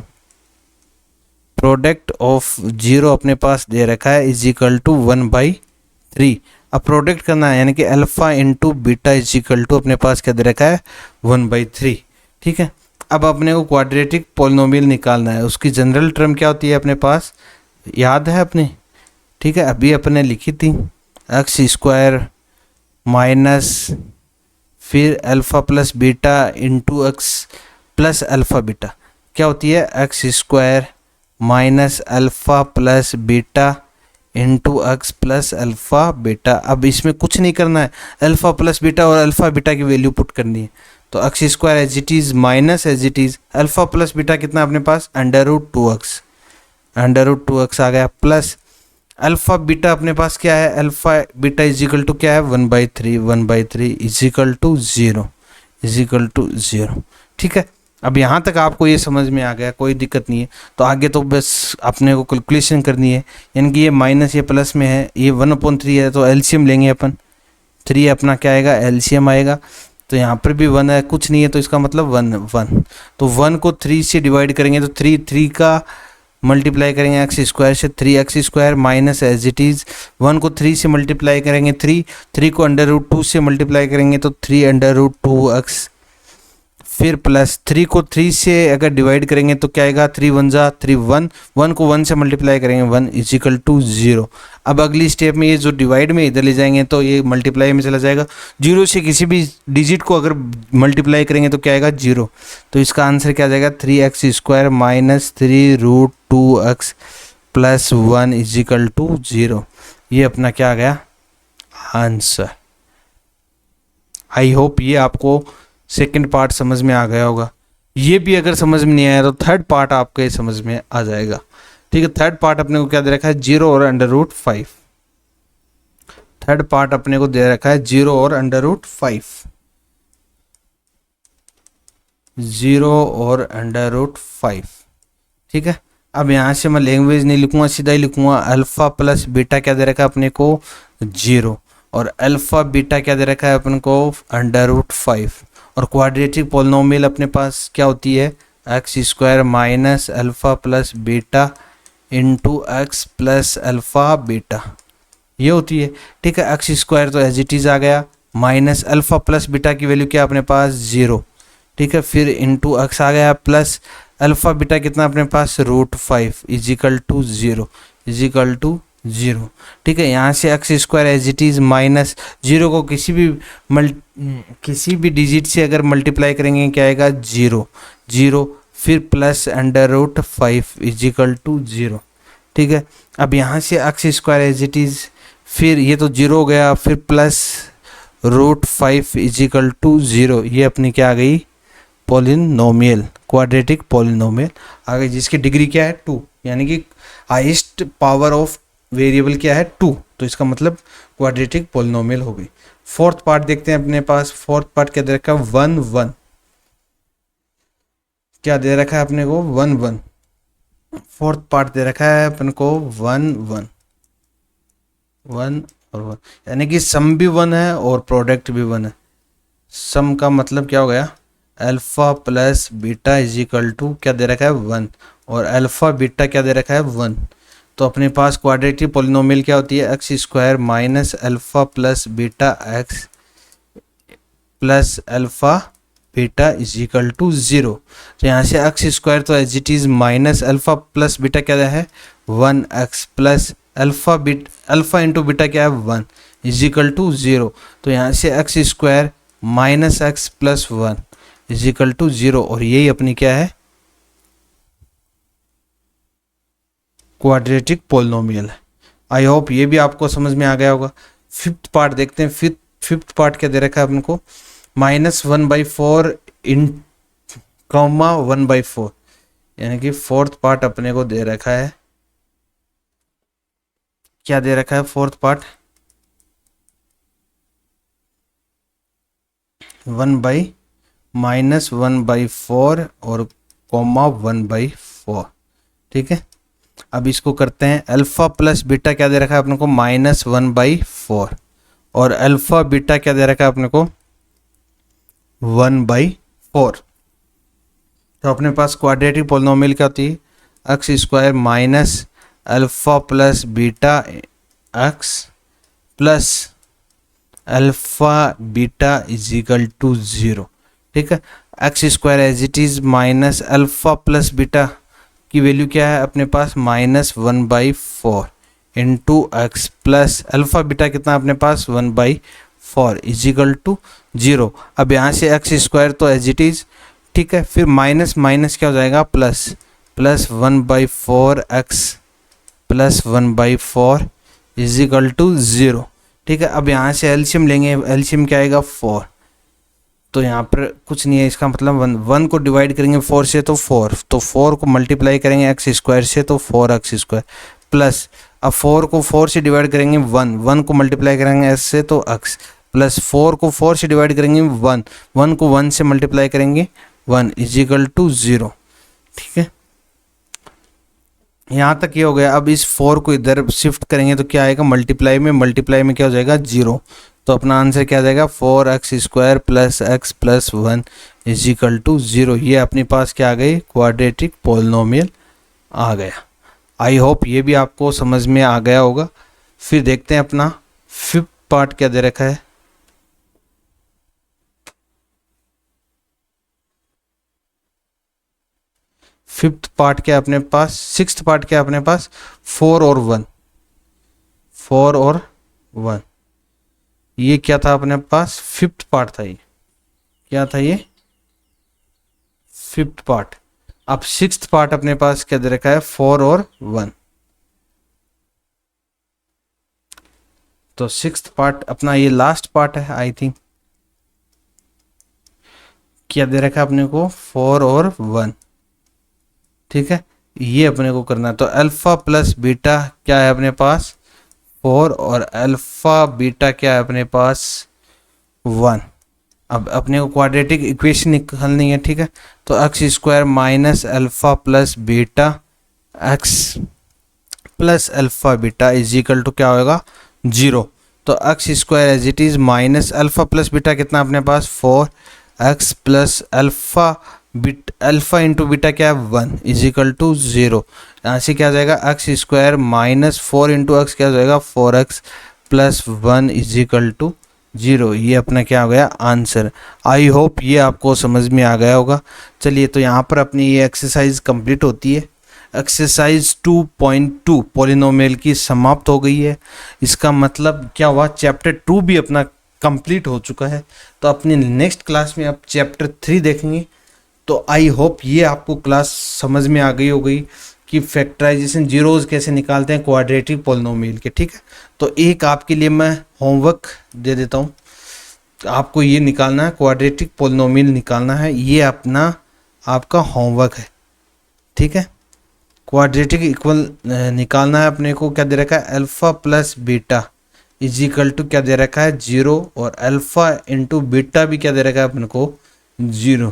प्रोडक्ट ऑफ 0 अपने पास दे रखा है इज इक्वल टू 1/3। अब प्रोडक्ट करना है, यानी कि alpha into beta is equal to अपने पास क्या दे रखा है 1/3, ठीक है। अब अपने को क्वाड्रेटिक पॉलिनोमियल निकालना है, उसकी जनरल टर्म क्या होती है अपने पास, याद है अपने, ठीक है, अभी अपने लिखी थी, x² माइनस फिर alpha plus beta into x plus alpha beta, क्या होती है x² minus alpha plus beta into x plus alpha beta. अब इसमें कुछ नहीं करना है, अल्फा प्लस बीटा और अल्फा बीटा की वैल्यू पुट करनी है। तो x² as it is minus as it is alpha plus beta कितना अपने पास, √2x आ गया, प्लस अल्फा बीटा अपने पास क्या है, alpha beta is equal to क्या है 1/3 इज इक्वल टू 0, ठीक है। अब यहाँ तक आपको ये समझ में आ गया, कोई दिक्कत नहीं है। तो आगे तो बस अपने को कैलकुलेशन करनी है, यानी कि ये माइनस ये प्लस में है, ये 1/3 है, तो एलसीएम लेंगे अपन, 3 अपना क्या आएगा, एलसीएम आएगा। तो यहाँ पर भी 1 है, कुछ नहीं है, तो इसका मतलब 1। तो 1 को 3 से डिवाइड करेंगे तो 3 का मल्टीप्लाई करेंगे x² से, 3x² minus as it is 1 को 3 से मल्टीप्लाई करेंगे 3 को √2 से मल्टीप्लाई करेंगे तो 3√2x, फिर प्लस 3 को 3 से अगर डिवाइड करेंगे तो क्या आएगा, 3 1 जा 3 1 को 1 से मल्टीप्लाई करेंगे 1 इज इक्वल टू 0। अब अगली स्टेप में ये जो डिवाइड में इधर ले जाएंगे तो ये मल्टीप्लाई में चला जाएगा, 0 से किसी भी डिजिट को अगर मल्टीप्लाई करेंगे तो क्या आएगा 0। तो इसका आंसर क्या आ जाएगा, 3x² minus 3√2x plus 1 is equal to 0। ये अपना क्या आ गया आंसर। आई होप ये आपको सेकंड पार्ट समझ में आ गया होगा। ये भी अगर समझ में नहीं आया तो थर्ड पार्ट आपके समझ में आ जाएगा, ठीक है। थर्ड पार्ट अपने को क्या दे रखा है, 0 और √5। थर्ड पार्ट अपने को दे रखा है 0 और √5, 0 और √5, ठीक है। अब यहाँ से मैं लैंग्वेज नहीं लिखूंगा, सीधा ही लिखूंगा, अल्फा प्लस बीटा क्या दे रखा है अपने को 0 और अल्फा बीटा क्या दे रखा है अपन को √5। और क्वाड्रेटिक पॉलिनोमियल अपने पास क्या होती है, x² minus alpha plus beta into x plus alpha beta, ये होती है, ठीक है। x² तो एज इट इज़ आ गया, माइनस अल्फा प्लस बीटा की वैल्यू क्या अपने पास 0, ठीक है। फिर इंटू x आ गया, प्लस अल्फा बीटा कितना अपने पास √5 इज इक्वल टू 0, ठीक है। यहाँ से x² as it is minus 0 को किसी भी डिजिट से अगर मल्टीप्लाई करेंगे क्या आएगा 0, फिर प्लस √5 इज इक्वल टू 0, ठीक है। अब यहाँ से x² एज इट इज़ फिर ये तो 0 हो गया, फिर प्लस √5 इजिकल टू 0, ये अपनी क्या आ गई, पॉलिनोमियल, क्वाड्रेटिक पॉलिनोमियल आ गई, जिसकी डिग्री क्या है 2, यानी कि हाईएस्ट पावर ऑफ वेरिएबल क्या है 2, तो इसका मतलब क्वाड्रेटिक पॉलिनोमियल हो गई। फोर्थ पार्ट देखते हैं अपने पास। फोर्थ पार्ट क्या दे रखा है, 1 1, क्या दे रखा है अपने को 1 1। फोर्थ पार्ट दे रखा है अपन को 1 1 1 और 1, यानी कि सम भी 1 है और प्रोडक्ट भी 1 है। सम का मतलब क्या हो गया, alpha plus beta is equal to क्या दे रखा है 1, और अल्फा बीटा क्या दे रखा है 1। तो अपने पास क्वाड्रेटिक पॉलिनोमियल क्या होती है, x square minus alpha plus beta x plus alpha beta is equal to 0। तो यहाँ से एक्स स्क्वायर तो as it is minus alpha plus beta क्या है 1x plus alpha into beta क्या है 1 इजिकल टू 0। तो यहाँ से x square minus x plus 1 is equal to 0, और यही अपनी क्या है, क्वाड्रेटिक पॉलिनोमियल है। आई होप ये भी आपको समझ में आ गया होगा। फिफ्थ पार्ट देखते हैं। फिफ्थ पार्ट क्या दे रखा है अपन को, -1/4 इन कॉमा 1/4, यानी कि फोर्थ पार्ट अपने को दे रखा है, क्या दे रखा है फोर्थ पार्ट, -1/4 और कॉमा 1/4, ठीक है। अब इसको करते हैं, अल्फा प्लस बीटा क्या दे रखा है अपने को -1/4, और अल्फा बीटा क्या दे रखा है अपने को 1/4। तो अपने पास क्वाड्रेटिक पॉलिनोमियल क्या होती है, x square minus alpha plus beta x plus alpha beta is equal to 0, ठीक है। X square as it is minus alpha plus beta की वैल्यू क्या है अपने पास -1/4 into x plus alpha beta कितना अपने पास 1/4 इजिकल टू 0। अब यहाँ से एक्स स्क्वायर तो एज इट इज, ठीक है, फिर माइनस माइनस क्या हो जाएगा plus 1/4 x plus 1/4 is equal to 0, ठीक है। अब यहाँ से एलसीएम लेंगे, एलसीएम क्या आएगा 4, तो यहाँ पर कुछ नहीं है, इसका मतलब 1 को डिवाइड करेंगे 4 से तो 4, तो 4 को मल्टीप्लाई करेंगे एक्स स्क्वायर से तो 4x स्क्वायर, प्लस अब 4 को 4 से डिवाइड करेंगे 1 को मल्टीप्लाई करेंगे s से तो x, प्लस 4 को 4 से डिवाइड करेंगे 1 को 1 से मल्टीप्लाई करेंगे 1 इजिकल टू 0, ठीक है। यहाँ तक ये हो गया। अब इस 4 को इधर शिफ्ट करेंगे तो क्या आएगा, मल्टीप्लाई में क्या हो जाएगा 0, तो अपना आंसर क्या आ जाएगा 4x square plus x plus 1 is equal to 0। ये अपने पास क्या आ गई, क्वाड्रेटिक पॉलिनोमियल आ गया। आई होप ये भी आपको समझ में आ गया होगा। फिर देखते हैं अपना फिफ्थ पार्ट क्या दे रखा है। फिफ्थ पार्ट क्या अपने पास, सिक्स्थ पार्ट क्या अपने पास 4 और 1, ये क्या था अपने पास, फिफ्थ पार्ट था, ये क्या था, ये फिफ्थ पार्ट। अब सिक्स्थ पार्ट अपने पास क्या दे रखा है 4 और 1, तो सिक्स्थ पार्ट अपना ये लास्ट पार्ट है आई थिंक। क्या दे रखा है अपने को 4 और 1, ठीक है, ये अपने को करना है। तो अल्फा प्लस बीटा क्या है अपने पास 4 और अल्फा बीटा क्या है अपने पास 1। अब अपने को क्वाड्रेटिक इक्वेशन निकालनी है, ठीक है। तो x square minus alpha plus beta x plus alpha beta is equal to क्या होगा 0। तो x square as it is minus alpha plus beta कितना अपने पास 4x plus alpha into beta क्या है 1 इज इक्वल टू 0। यहाँ से क्या आ जाएगा x square minus 4 into x क्या हो जाएगा 4x plus 1 is equal to 0। ये अपना क्या हो गया आंसर। आई होप ये आपको समझ में आ गया होगा। चलिए तो यहाँ पर अपनी ये एक्सरसाइज कंप्लीट होती है। एक्सरसाइज 2.2 पॉलिनोमियल की समाप्त हो गई है। इसका मतलब क्या हुआ, चैप्टर 2 भी अपना कंप्लीट हो चुका है। तो अपनी नेक्स्ट क्लास में आप चैप्टर 3 देखेंगे। तो आई होप ये आपको क्लास समझ में आ गई हो गई। कि फैक्टराइजेशन जीरोज कैसे निकालते हैं क्वाड्रेटिक पॉलिनोमियल के, ठीक है। तो एक आपके लिए मैं होमवर्क दे देता हूँ, आपको ये निकालना है, क्वाड्रेटिक पॉलिनोमियल निकालना है, ये अपना आपका होमवर्क है, ठीक है। क्वाड्रेटिक इक्वल निकालना है अपने को, क्या दे रखा है, alpha plus beta is equal to क्या दे रखा है 0, और अल्फा इंटू बीटा भी क्या दे रखा है अपने को 0।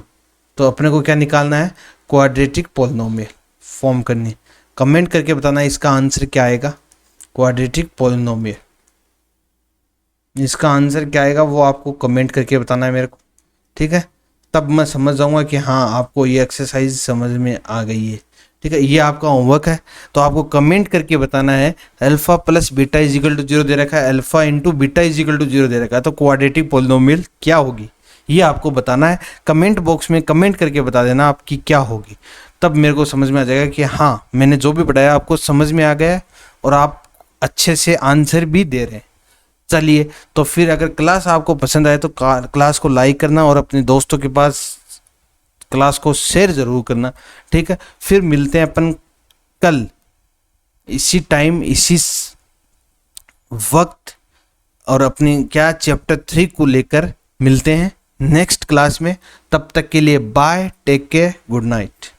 तो अपने को क्या निकालना है, क्वाड्रेटिक पॉलिनोमियल फॉर्म करनी। कमेंट करके बताना है इसका आंसर क्या आएगा, क्वाड्रेटिक पॉलिनोमियल, इसका आंसर क्या आएगा वो आपको कमेंट करके बताना है मेरे को, ठीक है। तब मैं समझ जाऊंगा कि हाँ आपको ये एक्सरसाइज समझ में आ गई है, ठीक है। ये आपका होमवर्क है, तो आपको कमेंट करके बताना है alpha plus beta is equal to 0 दे रखा है, alpha into beta is equal to 0 दे रखा है, तो क्वाड्रेटिक पॉलिनोमियल क्या होगी ये आपको बताना है। कमेंट बॉक्स में कमेंट करके बता देना आपकी क्या होगी, तब मेरे को समझ में आ जाएगा कि हाँ मैंने जो भी पढ़ाया आपको समझ में आ गया है और आप अच्छे से आंसर भी दे रहे हैं। चलिए, तो फिर अगर क्लास आपको पसंद आए तो क्लास को लाइक करना और अपने दोस्तों के पास क्लास को शेयर जरूर करना, ठीक है। फिर मिलते हैं अपन कल इसी टाइम इसी वक्त, और अपनी क्या चैप्टर 3 को लेकर मिलते हैं नेक्स्ट क्लास में। तब तक के लिए bye, take care, good night.